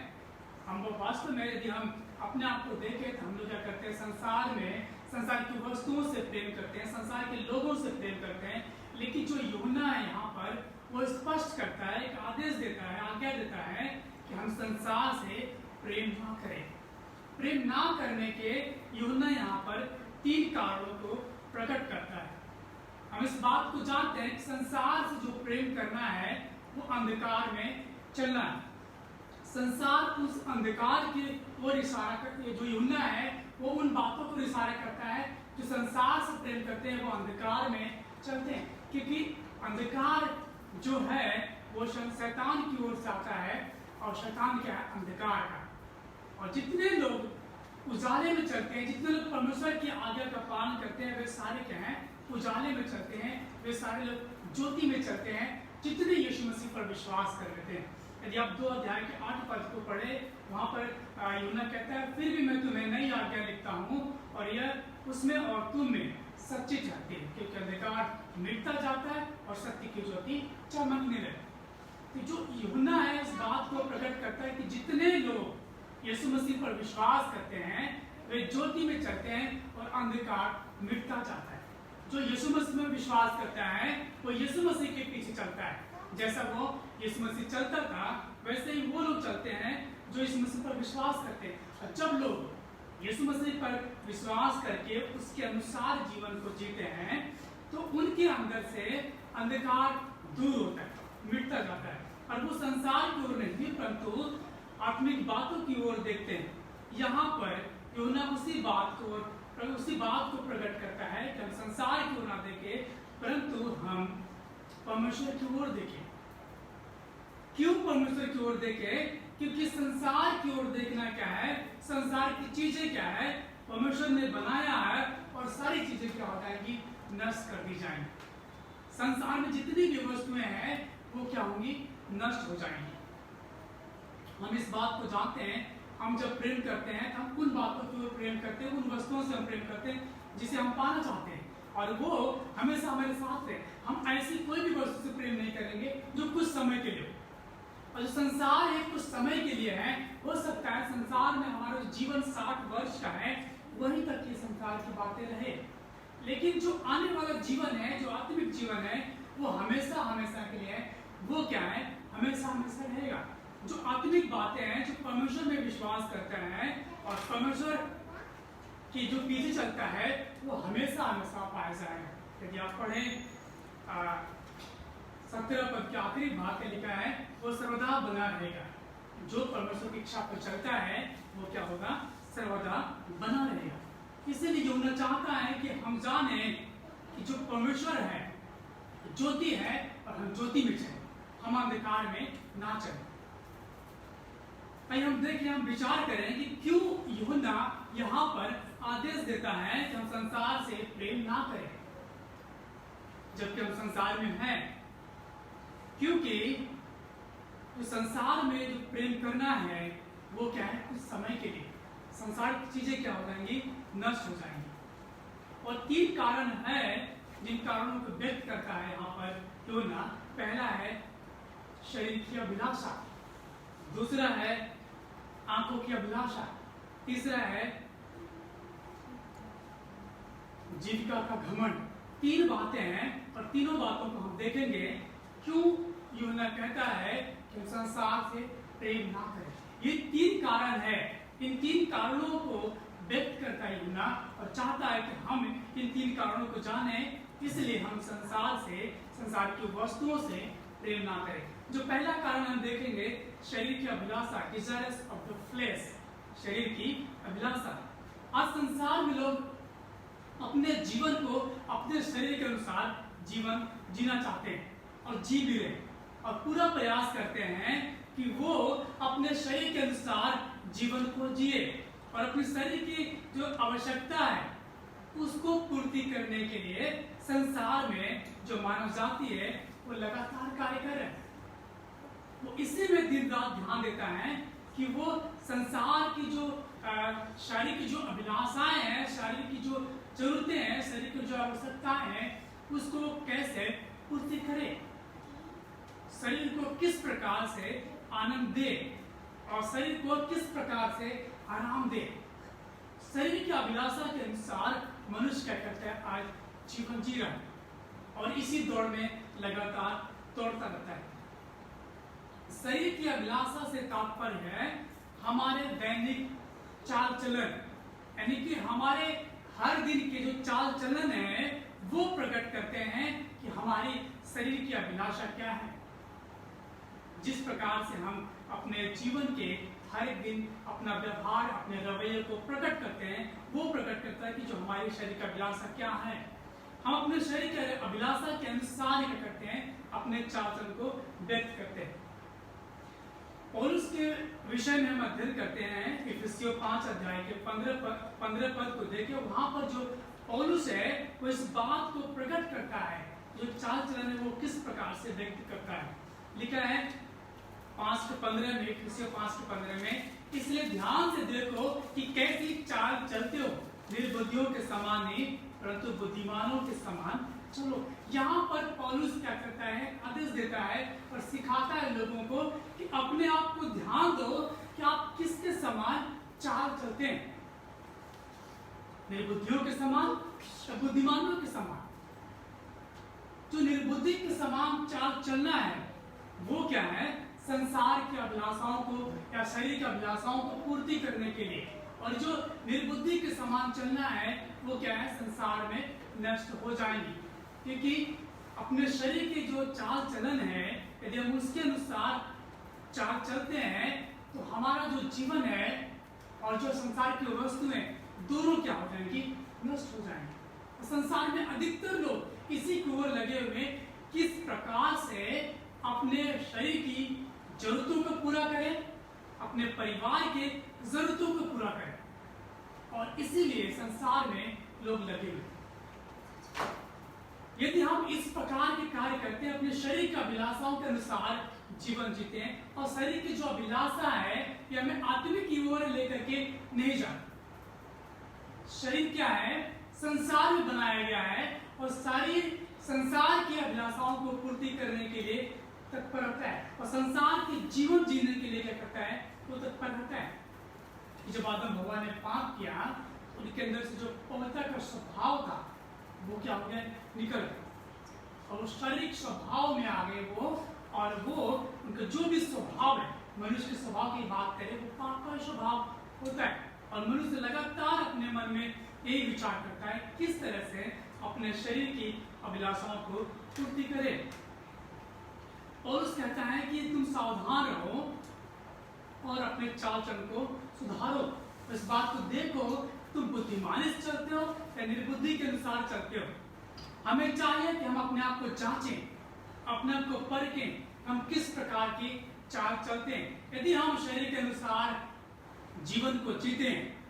हम वास्तव में यदि हम अपने आप को देखें तो हम लोग क्या करते हैं, संसार में संसार की वस्तुओं से प्रेम करते हैं, संसार के लोगों से प्रेम करते हैं। लेकिन जो यूहन्ना है यहाँ पर वो स्पष्ट करता है, एक आदेश देता है, आज्ञा देता है कि हम संसार से प्रेम ना करें। प्रेम ना करने के यूहन्ना यहाँ पर 3 कारणों को प्रकट करता है। हम इस बात को जानते हैं कि संसार से जो प्रेम करना है वो अंधकार में चलना है। संसार उस अंधकार की ओर इशारा करती, जो यूहन्ना है वो उन बातों को इशारा करता है जो संसार से प्रेम करते हैं वो अंधकार में चलते हैं, क्योंकि अंधकार जो है वो शैतान की ओर से आता है, और शैतान क्या है, अंधकार का। और जितने लोग उजाले में चलते हैं, जितने लोग परमेश्वर की आज्ञा का पालन करते हैं, वे सारे क्या हैं, उजाले में चलते हैं, वे सारे लोग ज्योति में चलते हैं, जितने यीशु मसीह पर विश्वास कर लेते हैं। यदि आप 2 अध्याय के 8 पद को पढ़े, वहां पर यूहन्ना कहता है, फिर भी मैं तुम्हें नई आज्ञा लिखता हूँ, और यह उसमें और तुम में सच्ची चाहती है, क्योंकि अंधकार मिटता जाता है और सत्य की ज्योति चमकने लगती। तो जो यूहन्ना है इस बात को प्रकट करता है कि जितने लोग यीशु मसीह पर विश्वास करते हैं वे ज्योति में चलते हैं और अंधकार मिटता जाता है। जो यीशु मसीह में विश्वास करता है वो यीशु मसीह के पीछे चलता है, जैसा वो यीशु मसीह चलता था वैसे ही वो लोग चलते हैं जो यीशु मसीह पर विश्वास करते हैं। और जब लोग यीशु मसीह पर विश्वास करके उसके अनुसार जीवन को जीते हैं तो उनके अंदर से अंधकार दूर होता है, मिटता जाता है, और वो संसार की ओर नहीं परंतु आत्मिक बातों की ओर देखते हैं। यहाँ पर यूहन्ना उसी बात को प्रकट करता है कि हम संसार की ओर ना देखें परंतु हम परमेश्वर की ओर देखें। क्यों परमेश्वर की ओर देखें? क्योंकि संसार की ओर देखना क्या है, संसार की चीजें क्या है, परमेश्वर ने बनाया है और सारी चीजें क्या हो जाएंगी, नष्ट कर दी जाएंगी। संसार में जितनी भी वस्तुएं हैं वो क्या होंगी, नष्ट हो जाएंगी। हम इस बात को जानते हैं, हम जब प्रेम करते हैं तो हम उन बातों की ओर प्रेम करते हैं, उन वस्तुओं से हम प्रेम करते हैं जिसे हम पाना चाहते हैं, और वो हमेशा हमारे साथ है। हम ऐसी कोई भी वस्तु से प्रेम नहीं करेंगे जो कुछ समय के लिए, और जो संसार है कुछ समय के लिए है। हो सकता है संसार में हमारा जो जीवन 60 वर्ष का है वहीं तक ये संसार की बातें रहे, लेकिन जो आने वाला जीवन है, जो आत्मिक जीवन है, वो हमेशा हमेशा के लिए है। वो क्या है, हमेशा हमेशा रहेगा। जो आत्मिक बातें हैं, जो परमेश्वर में विश्वास करते हैं और परमेश्वर की जो पीछे चलता है वो हमेशा हमेशा पाया जाएगा। यदि आप पढ़ें 17 पद के आखिरी भाग में लिखा है, वो सर्वदा बना रहेगा। जो परमेश्वर की इच्छा पर चलता है वो क्या होगा, सर्वदा बना रहेगा। इसलिए यूहन्ना चाहता है कि हम जाने कि जो परमेश्वर है ज्योति है और हम ज्योति में चलें, हम अंधकार में ना चलें। हम देखें, हम विचार करें कि क्यों यूहन्ना यहाँ पर आदेश देता है कि हम संसार से प्रेम ना करें जबकि हम संसार में हैं। क्योंकि जो संसार में जो प्रेम करना है वो क्या है, कुछ समय के लिए। संसार की चीजें क्या हो जाएंगी, नष्ट हो जाएंगी। और 3 कारण है जिन कारणों को व्यक्त करता है यहाँ पर यूहन्ना। पहला है शरीर की अभिलाषा, दूसरा है आंखों की अभिलाषा, तीसरा है जीविका का घमंड। 3 बातें हैं और तीनों बातों को हम देखेंगे क्यों यूहन्ना कहता है कि हम संसार से प्रेम ना करें। ये 3 कारण है, इन 3 कारणों को व्यक्त करता है यूहन्ना और चाहता है कि हम इन 3 कारणों को जाने, इसलिए हम संसार से, संसार की वस्तुओं से प्रेम ना करें। जो पहला कारण हम देखेंगे, शरीर की अभिलाषा, डिजायर्स ऑफ द फ्लेश। शरीर की अभिलाषा। आज संसार में लोग अपने जीवन को अपने शरीर के अनुसार जीवन जीना चाहते हैं और जी भी रहे और पूरा प्रयास करते हैं कि वो अपने शरीर के अनुसार जीवन को जिए और अपने शरीर की जो आवश्यकता है उसको पूर्ति करने के लिए संसार में जो मानव जाति है वो लगातार कार्य कर रहे हैं। वो इसी में दिन रात ध्यान देता है कि वो संसार की जो शरीर की जो अभिलाषाएं हैं, शरीर की जो जरूरतें हैं, शरीर की जो आवश्यकताएं हैं, उसको कैसे पूर्ति करे, शरीर को किस प्रकार से आनंद दे और शरीर को किस प्रकार से आराम दे। शरीर की अभिलाषा के अनुसार मनुष्य क्या करता है, आज जीवन जी रहा है और इसी दौड़ में लगातार दौड़ता रहता है। शरीर की अभिलाषा से तात्पर्य है हमारे दैनिक चाल चलन, यानी कि हमारे हर दिन के जो चाल चलन है वो प्रकट करते हैं कि हमारी शरीर की अभिलाषा क्या है। जिस प्रकार से हम अपने जीवन के हर एक दिन अपना व्यवहार, अपने रवैये को प्रकट करते हैं, वो प्रकट करता है कि जो हमारी शरीर का अभिलाषा क्या है। हम अपने शरीर के अभिलाषा के अनुसार क्या करते हैं, अपने चाल चलन को व्यक्त करते हैं। पौलुस के विषय में हम अध्ययन करते हैं इफिसियों 5 अध्याय के 15 पद को देखें। वहां पर जो पौलुस है वो इस बात को प्रकट करता है, जो चाल चलन है वो किस प्रकार से व्यक्त करता है। लिखा है 5:15 में, इफिसियों 5:15 में, इसलिए ध्यान से देखो कि कैसी चाल चलते हो, निर्बुद्धियों के समान नहीं परंतु बुद्धिमानों के समान चलो। यहाँ पर पौलुस क्या करता है, आदेश देता है और सिखाता है लोगों को कि अपने आप को ध्यान दो कि आप किसके समान चाल चलते हैं, निर्बुद्धियों के समान या बुद्धिमानों के समान। जो निर्बुद्धि के समान चाल चलना है वो क्या है, संसार की अभिलाषाओं को या शरीर की अभिलाषाओं को पूर्ति करने के लिए। और जो निर्बुद्धि के समान चलना है वो क्या है, संसार में नष्ट हो जाएंगी। क्योंकि अपने शरीर के जो चाल चलन है यदि हम उसके अनुसार चाल चलते हैं तो हमारा जो जीवन है और जो संसार की वस्तुएं दोनों क्या हो जाएंगी, नष्ट हो जाएंगी। संसार में अधिकतर लोग इसी की ओर लगे हुए किस प्रकार से अपने शरीर की जरूरतों को पूरा करें, अपने परिवार के जरूरतों को पूरा करें, और इसीलिए संसार में लोग लगे हुए। यदि हम इस प्रकार के कार्य करते हैं, अपने शरीर की अभिलाषाओं के अनुसार जीवन जीते हैं और शरीर की जो अभिलाषा है ये हमें आत्मिक की ओर लेकर के नहीं जाता। शरीर क्या है, संसार में बनाया गया है और शरीर संसार की अभिलाषाओं को पूर्ति करने के लिए तत्पर रहता है और संसार के जीवन जीने के लिए क्या करता है, वो तत्पर रहता है। जब आदम भगवान ने पाप किया उनके अंदर से जो पवित्रता का स्वभाव था वो क्या हो गया, निकल गया और वो शारीरिक स्वभाव में आ गए वो, और वो उनका जो भी स्वभाव है, मनुष्य के स्वभाव की बात करें, वो पाप का स्वभाव होता है। और मनुष्य लगातार अपने मन में यही विचार करता है किस तरह से अपने शरीर की अभिलाषाओं को पूर्ति करे। पौलुस कहता है कि तुम सावधान रहो और अपने चाल चलन को सुधारो। इस बात को देखो, तुम बुद्धिमानी से चलते हो या निर्बुद्धि के अनुसार चलते हो। हमें चाहिए कि हम अपने आप को जांचें, अपने आप को परखें, हम किस प्रकार की चाल चलते हैं। यदि हम शरीर के अनुसार जीवन को जीते हैं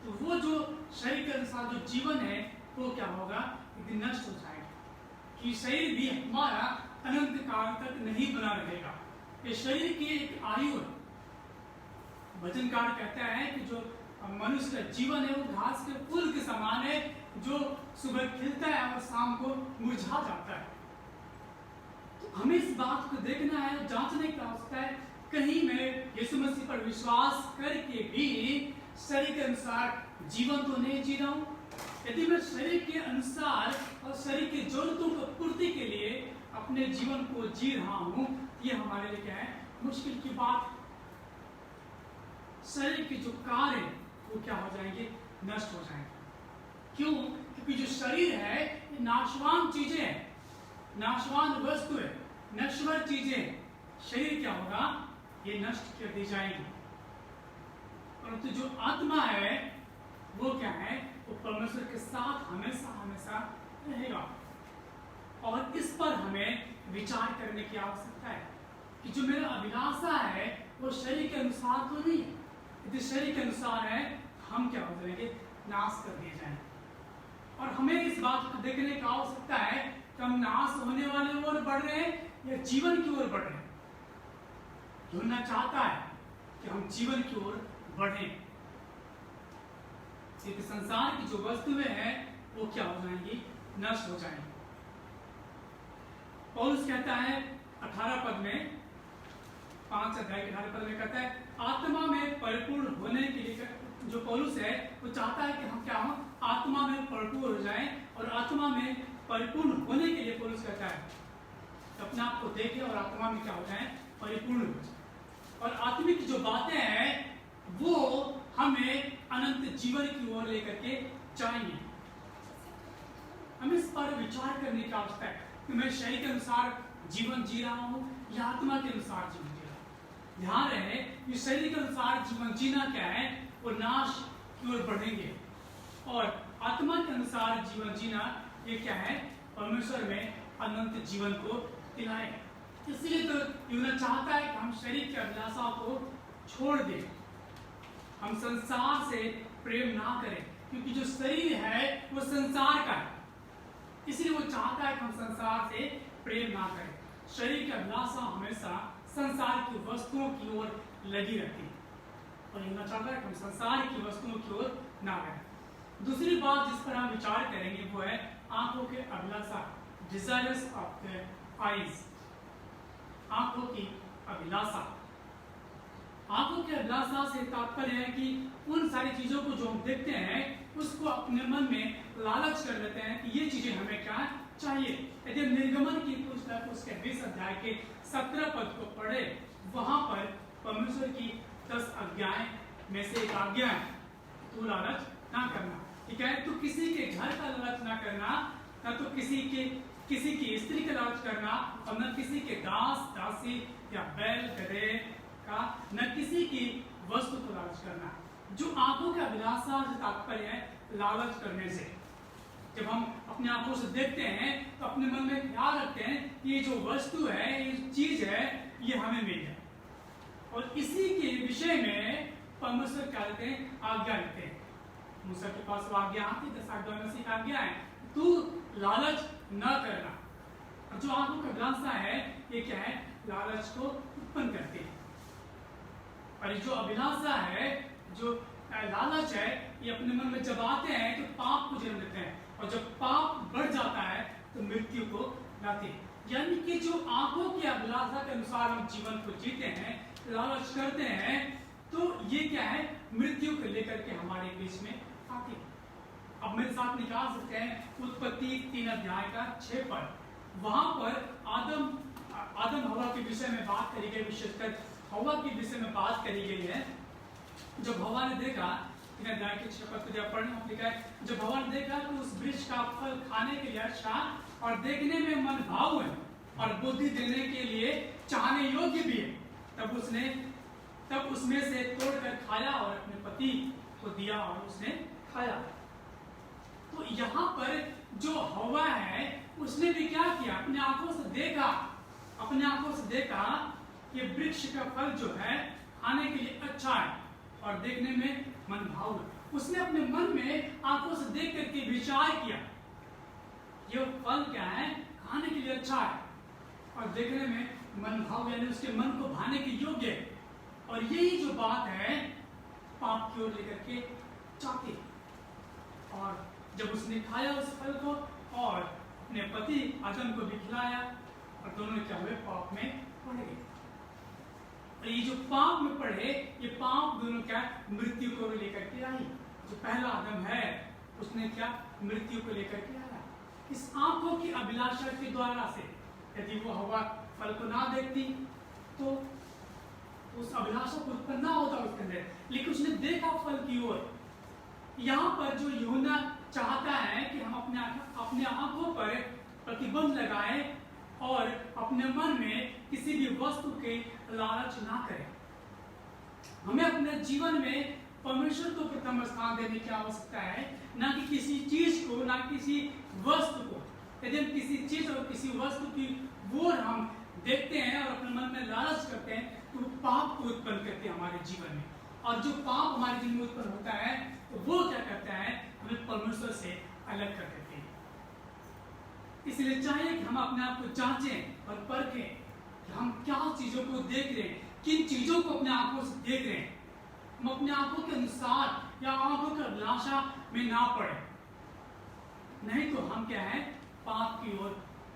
तो वो जो शरीर के अनुसार जो जीवन है वो क्या होगा, एक दिन नष्ट हो जाएगा। कि शरीर भी हमारा अनंत काल तक नहीं बना रहेगा। ये शरीर की एक आयु है। वचनकार कहता है कि जो मनुष्य का जीवन है वो घास के फूल के समान है, जो सुबह खिलता है और शाम को मुरझा जाता है। तो हमें इस बात को देखना है, जांचने की आवश्यकता है, कहीं मैं यीशु मसीह पर विश्वास करके भी शरीर के अनुसार जीवन तो नहीं जी रहा हूँ। यदि मैं शरीर के अनुसार और शरीर की जरूरतों को पूर्ति के लिए अपने जीवन को जी रहा हूँ, ये हमारे लिए क्या है, मुश्किल की बात। शरीर के जो कार्य है वो क्या हो जाएंगे, नष्ट हो जाएंगे। क्यों? क्योंकि जो शरीर है ये नाशवान चीजें हैं, नाशवान वस्तु है, नश्वर चीजें। शरीर क्या होगा, ये नष्ट कर दी जाएगी। परंतु जो आत्मा है वो क्या है, वो परमेश्वर के साथ हमेशा हमेशा रहेगा। और इस पर हमें विचार करने की आवश्यकता है कि जो मेरा अभिलाषा है वो शरीर के अनुसार तो नहीं है। यदि शरीर के अनुसार है हम क्या हो जाएंगे, नाश कर दिए जाएंगे। और हमें इस बात को देखने की आवश्यकता है कि हम नाश होने वाले ओर बढ़ रहे हैं या जीवन की ओर बढ़ रहे हैं। यूहन्ना चाहता है कि हम जीवन की ओर बढ़ें। क्योंकि संसार की जो वस्तुएं हैं वो क्या हो जाएंगी, नष्ट हो जाएंगी। पौलुस कहता है 18 पद में, 5 अध्याय के 18 पद में कहता है आत्मा में परिपूर्ण होने के लिए, जो पौलुस है वो चाहता है कि हम क्या हो, आत्मा में परिपूर्ण हो जाएं। और आत्मा में परिपूर्ण होने के लिए पौलुस कहता है तो अपने आप को देखें और आत्मा में क्या हो जाए, परिपूर्ण हो जाए। और आत्मिक जो बातें हैं वो हमें अनंत जीवन की ओर लेकर के जाएंगे। हमें इस पर विचार करने की आवश्यकता है कि मैं शरीर के अनुसार जीवन जी रहा हूं या आत्मा के अनुसार जीवन जी रहा हूं। ध्यान रहे कि शरीर के अनुसार जीवन जीना क्या है, वो नाश की ओर बढ़ेंगे। और आत्मा के अनुसार जीवन जीना ये क्या है, परमेश्वर में अनंत जीवन को दिलाए। इसलिए तो यूहन्ना चाहता है कि हम शरीर की अभिलाषा को छोड़ दें, हम संसार से प्रेम ना करें, क्योंकि जो शरीर है वो संसार का है। इसलिए वो चाहता है कि हम संसार से प्रेम ना करें। शरीर की अभिलाषा हमेशा संसार की वस्तुओं की ओर लगी रहती है और यूहन्ना चाहता है कि हम संसार की वस्तुओं की ओर ना रहें। दूसरी बात जिस पर हम विचार करेंगे वो है आंखों के अभिलाषा, डिजायर्स ऑफ द आईज। आंखों की अभिलाषा, आंखों की अभिलाषा से तात्पर्य है कि उन सारी चीजों को जो हम देखते हैं उसको अपने मन में लालच कर लेते हैं कि ये चीजें हमें क्या चाहिए। यदि निर्गमन की पुस्तक उसके 20 अध्याय के 17 पद को पढ़े, वहां पर परमेश्वर की 10 आज्ञाएं में से एक आज्ञा है, तू लालच ना करना। ठीक है, तो किसी के घर का लालच ना करना, ना तो किसी की स्त्री का लालच करना, और न किसी के दास दासी या बैल गधे का, न किसी की वस्तु को लालच करना। जो आंखों के अभिलाषा से तात्पर्य है लालच करने से। जब हम अपने आंखों से देखते हैं तो अपने मन में ख्याल रखते हैं कि ये जो वस्तु है, ये चीज है, ये हमें मिल जाए। और इसी के विषय में परमेश्वर क्या देते हैं, आज्ञा देते हैं। मूसा के पास वो आज्ञा आती, 10 आज्ञाओं में से एक आज्ञा है, तू लालच न करना। और जो आंखों का अभिलाषा है ये क्या है, लालच को उत्पन्न करती है। और जो अभिलाषा है, जो लालच है, ये अपने मन में जब आते हैं तो पाप को जन्म देते हैं, और जब पाप बढ़ जाता है तो मृत्यु को लाते हैं। यानी कि जो आंखों की अभिलाषा के अनुसार हम जीवन को जीते हैं, लालच करते हैं, तो ये क्या है, मृत्यु को लेकर के हमारे बीच में आती है। अब मेरे साथ निकाल सकते हैं उत्पत्ति 3 अध्याय का 6 पद। वहां पर आदम हवा के विषय में बात करी गई, विशेषकर हवा के विषय में बात करी गई है। जब हवा ने देखा, 3 अध्याय के 6 पद को जब पढ़ना लिखा है, जब हवा ने देखा तो उस वृक्ष का फल खाने के लिए अच्छा और देखने में मन भाव है और बुद्धि देने के लिए चाहने योग्य भी है, तब उसमें से तोड़कर खाया और अपने पति को दिया और उसने खाया। तो यहाँ पर जो हवा है उसने भी क्या किया, अपने आंखों से देखा कि वृक्ष का फल जो है खाने के लिए अच्छा है और देखने में मन भाव है। उसने अपने मन में आंखों से देख करके विचार किया, ये फल क्या है, खाने के लिए अच्छा है और देखने में मन भाव, यानी उसके मन को भाने के योग्य है। और यही जो बात है पाप की ओर लेकर के जाती है। और जब उसने खाया उस फल को और अपने पति आदम को भी खिलाया और दोनों क्या हुए, पाप में पड़ गए। और ये जो पाप में पड़े, ये पाप दोनों क्या, मृत्यु को लेकर के आई। जो पहला आदम है उसने क्या, मृत्यु को लेकर के आया। इस आंखों की अभिलाषा के द्वारा से, यदि वो हवा फल को ना देखती तो उस अभिलाषा को उत्पन्न ना होता उसके अंदर, लेकिन उसने देखा फल की ओर। यहाँ पर जो यूहन्ना चाहता है कि हम अपने आंखों पर प्रतिबंध लगाएं और अपने मन में किसी भी वस्तु के लालच ना करें। हमें अपने जीवन में परमेश्वर को प्रथम स्थान देने की आवश्यकता है, ना कि किसी चीज को, ना किसी वस्तु को। यदि हम किसी चीज और किसी वस्तु की ओर हम देखते हैं और अपने मन में लालच करते हैं तो वो पाप को उत्पन्न करते हैं हमारे जीवन में। और जो पाप हमारे जीवन में उत्पन्न होता है तो वो क्या करता है, हमें परमेश्वर से अलग कर देते हैं। इसलिए चाहिए कि हम अपने आप को जांचें और परखें कि हम क्या चीजों को देख रहे हैं, किन चीजों को अपने आंखों से देख रहे हैं। हम अपने आंखों के अनुसार या आंखों की अभिलाषा में ना पड़े, नहीं तो हम क्या है, पाप की ओर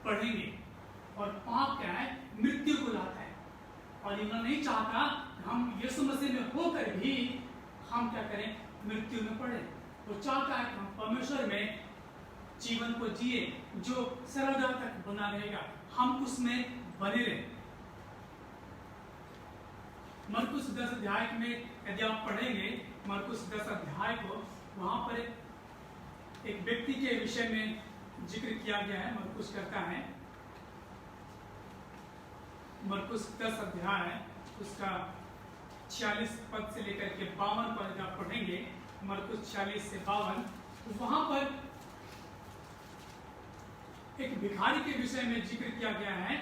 बढ़ेंगे। और पाप क्या है, मृत्यु को लाता है। और ये नहीं चाहता कि हम यीशु मसीह में होकर भी हम क्या करें, मृत्यु में पड़े। वो चाहता है कि हम परमेश्वर में जीवन को जिए जो सर्वदा तक बना रहेगा, हम उसमें बने रहे। मरकुस 10 अध्याय में यदि आप पढ़ेंगे मरकुस 10 अध्याय को, वहां पर एक व्यक्ति के विषय में जिक्र किया गया है। मरकुस करता है, मरकुस 10 अध्याय उसका 46 पद से लेकर के 52 पद आप पढ़ेंगे, मरकुस 46 से 52, तो वहां पर एक भिखारी के विषय में जिक्र किया गया है।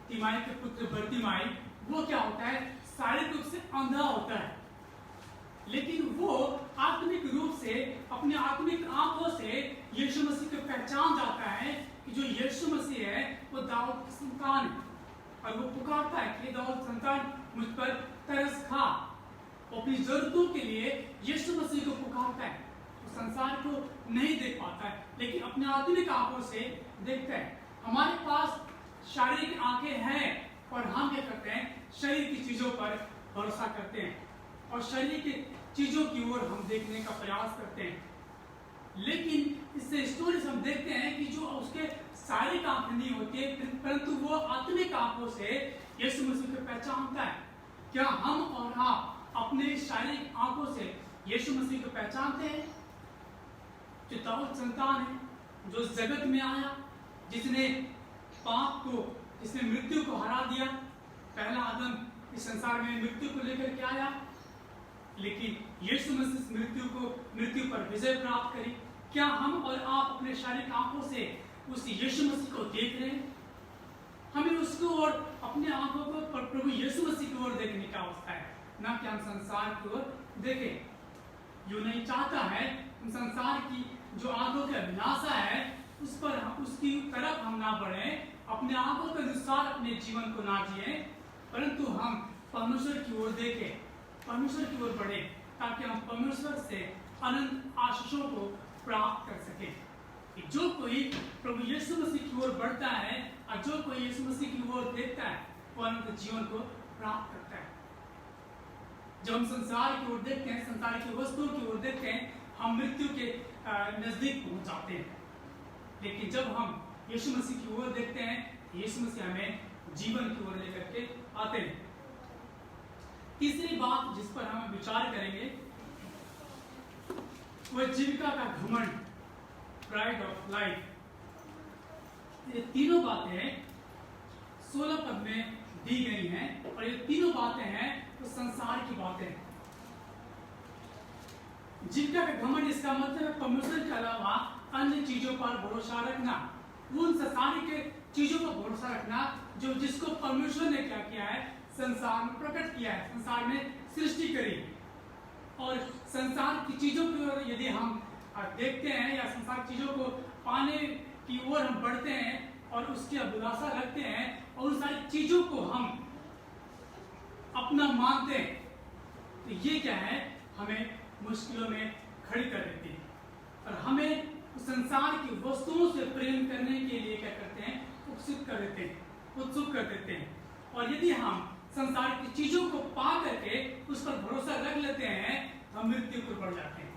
तिमाई के पुत्र बर्तिमाई, वो क्या होता है, शारीरिक रूप से अंधा होता है, लेकिन वो आत्मिक रूप से अपने आत्मिक आंखों से यीशु मसीह को पहचान जाता है कि जो यीशु मसीह है वो दाऊद की संतान है। और वो पुकारता है कि दाऊद संतान मुझ पर तरस खा। वो अपनी जरूरतों के लिए यीशु मसीह को पुकारता है। वो संसार को नहीं देख पाता है, लेकिन अपने आत्मिक आंखों से देखता है। हमारे पास शारीरिक आंखें हैं और हम क्या करते हैं, शरीर की चीजों पर भरोसा करते हैं और शरीर की चीजों की ओर हम देखने का प्रयास करते हैं। लेकिन इससे स्टोरी हम देखते हैं कि जो उसके शारीरिक आंखें नहीं होती है, परंतु वो आत्मिक आंखों से यीशु मसीह को पहचानता है। क्या हम और आप अपने शारीरिक आंखों से यीशु मसीह को पहचानते हैं? जो दाऊद संतान है, जो इस जगत में आया, जिसने पाप को, जिसने मृत्यु को हरा दिया। पहला आदम इस संसार में मृत्यु को लेकर के आया, लेकिन यीशु मसीह मृत्यु पर विजय प्राप्त करी। क्या हम और आप अपने शारीरिक आंखों से उस यीशु मसीह को देख रहे हैं? हमें उसको और अपने आंखों को प्रभु यीशु मसीह की ओर देखने की आवश्यकता है, ना कि हम संसार की ओर देखें। जो नहीं चाहता है संसार की जो आंखों की अभिलाषा है उस पर उसकी तरफ हम ना बढ़े, अपने आंखों के अनुसार अपने जीवन को ना जिए, परंतु हम परमेश्वर की ओर देखें, परमेश्वर की ओर बढ़े, ताकि हम परमेश्वर से अनंत आशीषों को प्राप्त कर सके। कि जो कोई प्रभु यीशु मसीह की ओर बढ़ता है और जो कोई यीशु मसीह की ओर देखता है वो अनंत जीवन को प्राप्त करता है। जब हम संसार की ओर देखते हैं, संसार की वस्तुओं की ओर देखते हैं, हम मृत्यु के नजदीक पहुंच जाते हैं। लेकिन जब हम यीशु मसीह की ओर देखते हैं, यीशु मसीह हमें जीवन की ओर लेकर के आते हैं। तीसरी बात जिस पर हम विचार करेंगे वो जीविका का घमंड, प्राइड ऑफ लाइफ। ये तीनों बातें 16 पद में दी गई हैं और ये तीनों बातें हैं तो संसार की बातें हैं। जीविका का घमंड, इसका मतलब है परमेश्वर के अलावा अन्य चीजों पर भरोसा रखना, उन संसारिक चीजों पर भरोसा रखना जो जिसको परमेश्वर ने क्या किया है, संसार में प्रकट किया है, संसार में सृष्टि करी। और संसार की चीजों की ओर यदि हम देखते हैं या संसार चीजों को पाने की ओर हम बढ़ते हैं और उसकी अभिलाषा रखते हैं और उन सारी चीजों को हम अपना मानते हैं, तो ये क्या है, हमें मुश्किलों में खड़ी कर देती है और हमें संसार की वस्तुओं से प्रेम करने के लिए क्या करते हैं, उत्सुक कर देते हैं। और यदि हम संसार की चीजों को पा करके उस पर भरोसा रख लेते हैं तो हम मृत्यु को बढ़ जाते हैं,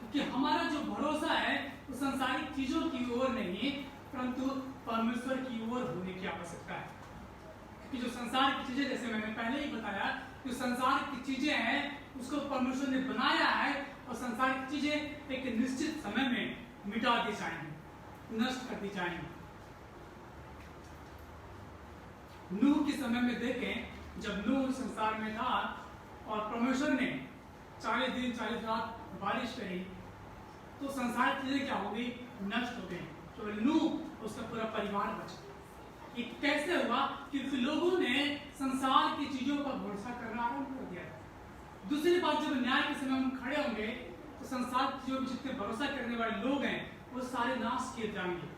क्योंकि हमारा जो भरोसा है वो संसारिक चीजों की ओर नहीं परंतु परमेश्वर की ओर होने की आवश्यकता है। क्योंकि जो संसार की चीजें, जैसे मैंने पहले ही बताया, जो संसार की चीजें हैं उसको परमेश्वर ने बनाया है और संसार की चीजें एक निश्चित समय में मिटा दी जाएंगी, नष्ट कर दी जाएंगी। नूह के समय में देखें, जब नूह संसार में था और परमेश्वर ने 40 दिन 40 रात बारिश करी तो संसार की चीजें क्या हो गई? नष्ट हो गई। तो नूह उसका पूरा परिवार बचा। ये कैसे हुआ? क्योंकि लोगों ने संसार की चीजों पर भरोसा करना आरंभ कर दिया। दूसरी बात, जब न्याय के समय हम खड़े होंगे तो संसार की चीजों पर जितने भरोसा करने वाले लोग हैं वो सारे नाश किए जाएंगे।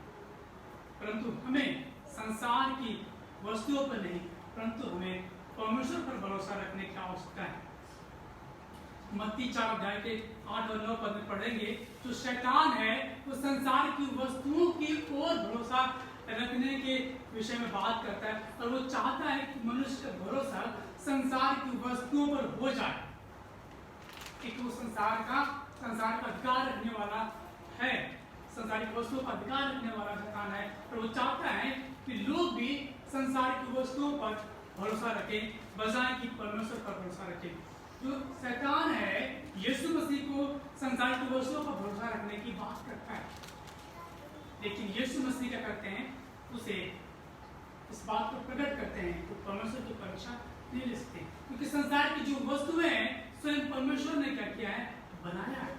परंतु हमें संसार की वस्तुओं पर नहीं, परंतु हमें परमेश्वर पर भरोसा रखने की आवश्यकता है। मत्ती 4 अध्याय के 8 और 9 पद में पढ़ेंगे, जो शैतान है वो संसार की वस्तुओं की ओर भरोसा रखने के विषय में बात करता है और वो चाहता है कि मनुष्य का भरोसा संसार की वस्तुओं पर हो जाए, क्योंकि वो संसार का अधिकार रखने वाला है, संसारिक वस्तुओं का अधिकार रखने वाला शैतान है। और वो चाहता है कि लोग भी संसार की वस्तुओं पर भरोसा रखें बजाय कि परमेश्वर पर भरोसा रखें। जो शैतान है यीशु मसीह को संसार की वस्तुओं पर भरोसा रखने की बात करता है, लेकिन यीशु मसीह क्या करते हैं? उसे इस बात को प्रकट करते हैं तो परमेश्वर की परीक्षा नहीं ले सकते, क्योंकि संसार की जो वस्तुएं हैं स्वयं परमेश्वर ने क्या किया है? बनाया है।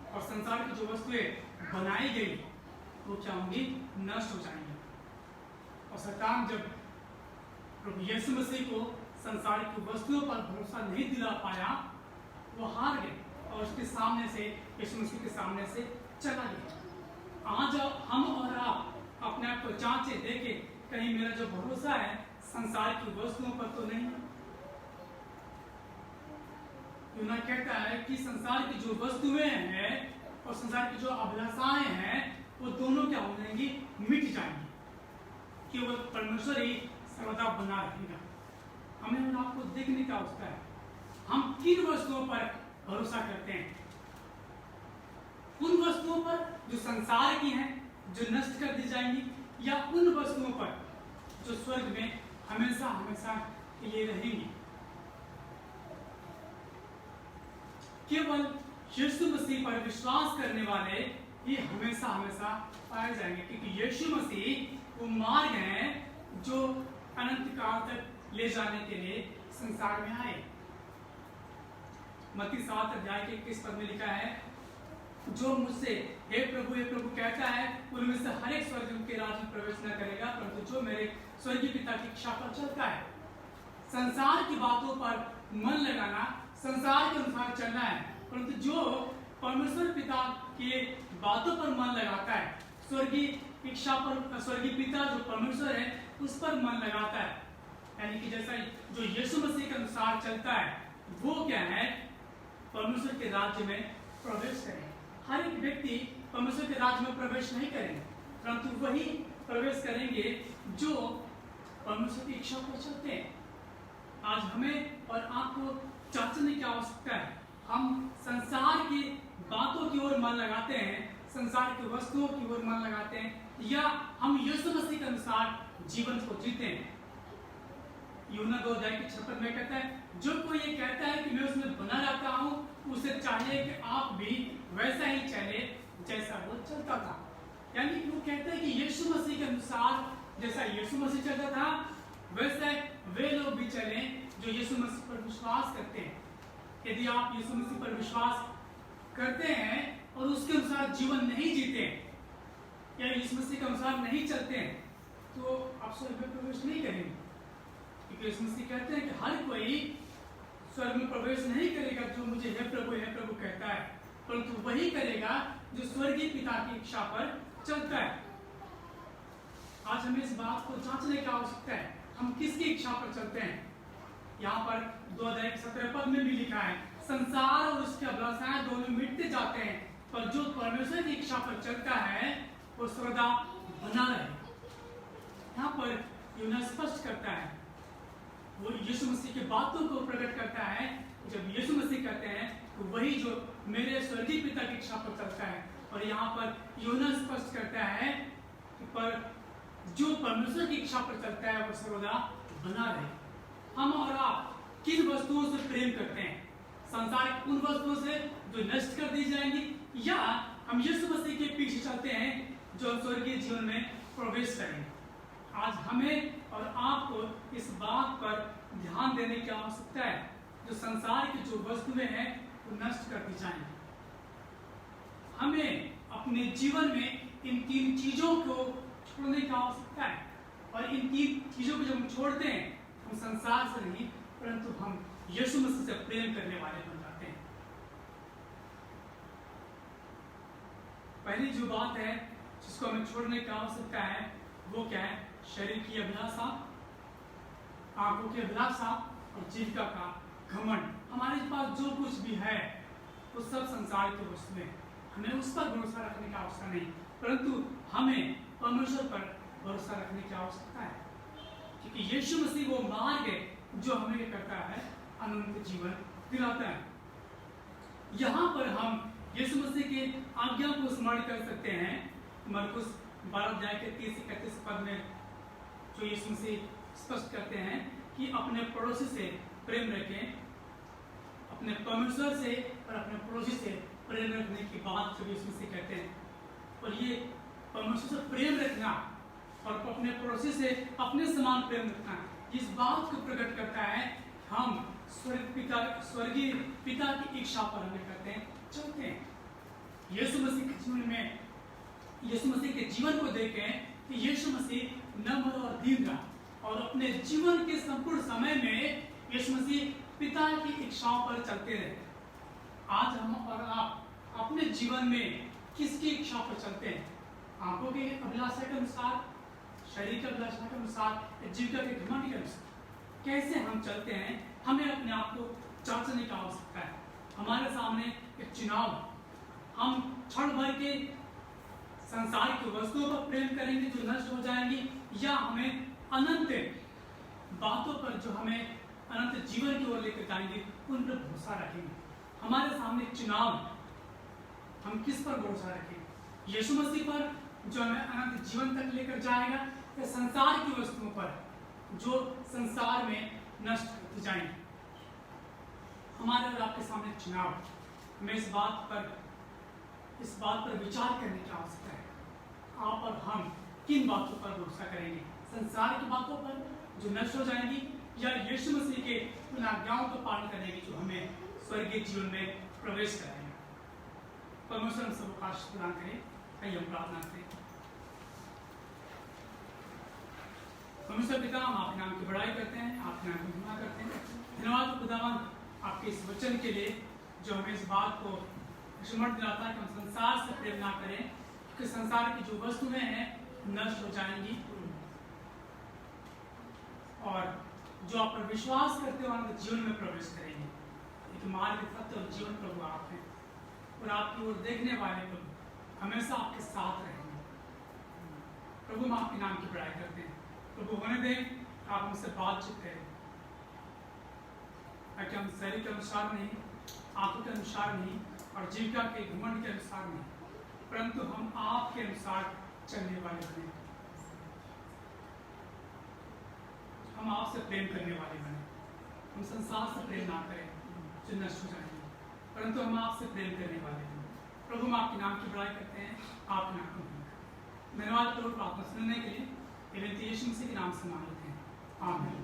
और संसार की जो वस्तुएं बनाई गई वो क्या होंगी? नष्ट हो जाएंगी। और शैतान जब प्रभु यीशु मसीह को संसार की वस्तुओं पर भरोसा नहीं दिला पाया, वो हार गए और उसके सामने से, यीशु मसीह के सामने से चला गया। आज हम और आप अपने आप को जांचे, देखें कहीं मेरा जो भरोसा है संसार की वस्तुओं पर तो नहीं। यूना कहता है कि संसार की जो वस्तुएं हैं और संसार की जो अभिलाषाएं हैं वो दोनों क्या हो जाएंगी? मिट जाएंगी, केवल परमेश्वर ही सर्वदा बना रहेगा। हमें उन आपको देखने का आवश्यकता है, हम किन वस्तुओं पर भरोसा करते हैं? उन वस्तुओं पर जो संसार की हैं, जो नष्ट कर दी जाएंगी, या उन वस्तुओं पर जो स्वर्ग में हमेशा हमेशा के लिए रहेंगी? केवल यीशु मसीह पर विश्वास करने वाले ही हमेशा हमेशा पाए जाएंगे, क्योंकि यीशु मसीह वो मार्ग है जो अनंत काल तक ले जाने के लिए संसार में आए। मत्ती 7 अध्याय के 21 पद में लिखा है, जो मुझसे हे प्रभु कहता है उनमें से हर एक स्वर्ग के राज्य में प्रवेश न करेगा, परंतु जो मेरे स्वर्गीय पिता की इच्छा पर चलता है। संसार की बातों पर मन लगाना, संसार के अनुसार चलना है, परंतु जो परमेश्वर पिता के बातों पर मन लगाता है, स्वर्गीय इच्छा पर, स्वर्गीय पिता जो परमेश्वर है उस पर मन लगाता है, यानी कि जैसा जो यीशु मसीह के अनुसार चलता है, वो क्या है? परमेश्वर के राज्य में प्रवेश करें। हर एक व्यक्ति परमेश्वर के राज्य में प्रवेश नहीं करेंगे, परंतु वही प्रवेश करेंगे जो परमेश्वर की इच्छा पर चलते हैं। आज हमें और आपको जांचने की आवश्यकता है, हम संसार की बातों की ओर मन लगाते हैं, संसार की वस्तुओं की ओर मन लगाते हैं, या हम यीशु मसीह के अनुसार जीवन को जीते हैं। यूहन्ना 2 अध्याय के 56 में कहता है, जो कोई ये कहता है कि मैं उसमें बना रहता हूँ, उसे चाहिए कि आप भी वैसा ही चले जैसा वो चलता था। यानी वो कहता है कि यीशु मसीह के अनुसार जैसा यीशु मसीह चलता था वैसे वे लोग भी चले जो यीशु मसीह पर विश्वास करते हैं। यदि आप यीशु मसीह पर विश्वास करते हैं और उसके अनुसार जीवन नहीं जीते या यीशु मसीह के अनुसार नहीं चलते हैं, तो आप स्वर्ग में प्रवेश नहीं करेंगे, क्योंकि यीशु मसीह कहते हैं कि हर कोई स्वर्ग में प्रवेश नहीं करेगा जो मुझे हे प्रभु कहता है, परंतु वही करेगा जो स्वर्गीय पिता की इच्छा पर चलता है। आज हमें इस बात को जांचने की आवश्यकता है, हम किसकी इच्छा पर चलते हैं। यहाँ पर 2 अध्याय 17 पद में भी लिखा है, संसार और उसकी अभिलाषाएं दोनों मिटते जाते हैं, पर जो परमेश्वर की इच्छा पर चलता है वो सदा बना रहे। यहाँ पर यूहन्ना स्पष्ट करता है, वो यीशु मसीह की बातों को प्रकट करता है। जब यीशु मसीह कहते हैं तो वही जो मेरे स्वर्गीय पिता की इच्छा पर चलता है, और यहाँ पर यूहन्ना स्पष्ट करता है कि पर जो परमेश्वर की इच्छा पर चलता है वो सर्वदा बना रहे। हम और आप किन वस्तुओं से प्रेम करते हैं? संसार उन वस्तुओं से जो नष्ट कर दी जाएंगी, या हम यीशु मसीह के पीछे चलते हैं जो स्वर्गीय जीवन में प्रवेश करेंगे? आज हमें और आपको इस बात पर ध्यान देने की आवश्यकता है जो संसार की जो वस्तुएं हैं वो नष्ट कर दी जाएंगी। हमें अपने जीवन में इन 3 चीजों को छोड़ने की आवश्यकता है, और इन 3 चीजों को जब हम छोड़ते हैं, हम संसार से नहीं परंतु हम यीशु मसीह से प्रेम करने वाले बन जाते हैं। पहली जो बात है जिसको हमें छोड़ने की आवश्यकता है वो क्या है? शरीर की अभिलाषा, आंखों की अभिलाषा और जीविका का घमंड। हमारे पास जो कुछ भी है वो सब संसार की वस्तुएं हैं। हमें उस पर भरोसा रखने की आवश्यकता नहीं, परंतु हमें परमेश्वर पर भरोसा रखने की आवश्यकता है, क्योंकि यीशु मसीह वो मार्ग है जो हमें क्या करता है? अनंत जीवन दिलाता है। यहाँ पर हम यीशु मसीह की आज्ञा को स्मरण कर सकते हैं। मरकुस 12 अध्याय के 30-31 पद में जो यीशु मसीह स्पष्ट करते हैं कि अपने पड़ोसी से प्रेम रखें, अपने परमेश्वर से और अपने पड़ोसी से प्रेम रखने की बात जो यीशु मसीह कहते हैं। और ये परमेश्वर से प्रेम रखना और अपने पड़ोसी से अपने समान प्रेम रखना इस बात को प्रकट करता है हम स्वर्गीय पिता की इच्छा पर हमें करते हैं, चलते हैं। यीशु मसीह के जीवन में, यीशु मसीह के जीवन को देखें कि यीशु मसीह नम्र और दीन रहा, और अपने जीवन के संपूर्ण समय में यीशु मसीह पिता की इच्छाओं पर चलते रहे। आज हम और आप अपने जीवन में किसकी इच्छा पर चलते हैं? आंखों के अभिलाषा के अनुसार, शरीर के अभिलाषा के अनुसार, जीविका के घमंड के अनुसार कैसे हम चलते हैं? हमें अपने आप को जांचने की आवश्यकता है। हमारे सामने एक चुनाव, हम क्षण भर के संसार की वस्तुओं पर प्रेम करेंगे जो नष्ट हो जाएंगी, या हमें अनंत बातों पर जो हमें अनंत जीवन की ओर लेकर जाएंगे उन पर भरोसा रखेंगे। हमारे सामने चुनाव, हम किस पर भरोसा रखें? यीशु मसीह पर जो हमें अनंत जीवन तक लेकर जाएगा, या संसार की वस्तुओं पर जो संसार में नष्ट होती जाएंगी? हमारे और आपके सामने चुनाव, हमें इस बात पर विचार करने की आवश्यकता है। आप और हम किन बातों पर भरोसा करेंगे? संसार की बातों पर जो नष्ट हो जाएंगी, या यीशु मसीह के उन आज्ञाओं को पालन करने की जो हमें स्वर्गीय जीवन में प्रवेश कराएंगे? परमेश्वर हम सबको आशीष प्रदान करें। आइए हम प्रार्थना करें। परमेश्वर पिता, हम आपके नाम की बड़ाई करते हैं, आपके नाम की महिमा करते हैं। धन्यवाद खुदावन आपके इस वचन के लिए जो हमें इस बात को स्मरण दिलाता है कि हम संसार से प्रेम ना करें, क्योंकि संसार की जो वस्तुएं हैं नष्ट हो जाएंगी, और जो आप पर विश्वास करते हो अनंत जीवन में प्रवेश करेंगे। एक मार्ग, सत्य और जीवन प्रभु आप हैं, और आपकी ओर देखने वाले प्रभु हमेशा आपके साथ रहेंगे। प्रभु हम आपके नाम की बड़ाई करते हैं। प्रभु होने दें आप हमसे बातचीत करें, ताकि हम शरीर के अनुसार नहीं, आंखों के अनुसार नहीं और जीविका के घमंड के अनुसार नहीं, परंतु हम आपके अनुसार चलने वाले बने। हम आपसे प्रेम करने वाले बने। हम संसार से प्रेम ना करें जो नष्ट हो जाएंगे, परंतु हम आपसे प्रेम करने वाले बने। प्रभु हम आपके नाम की बड़ाई करते हैं। आप नाम को धन्यवाद प्रभु प्रार्थना सुनने के लिए। यीशु मसीह के नाम से मांगते हैं, आमीन।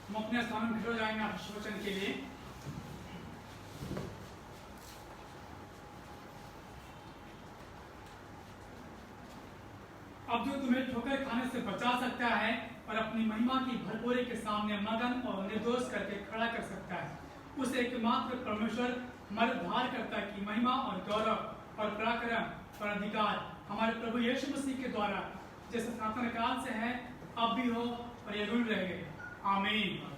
हम अपने स्थान में खड़े हो जाएंगे आपके वचन के लिए। अब जो तुम्हें ठोकर खाने से बचा सकता है और अपनी महिमा की भरपूरी के सामने मगन और निर्दोष करके खड़ा कर सकता है, उस एकमात्र परमेश्वर हमारे उद्धारकर्ता की महिमा और गौरव और पराक्रम और अधिकार हमारे प्रभु यीशु मसीह के द्वारा जैसे सनातन काल से है, अब भी हो और ये रूल रहेंगे। आमीन।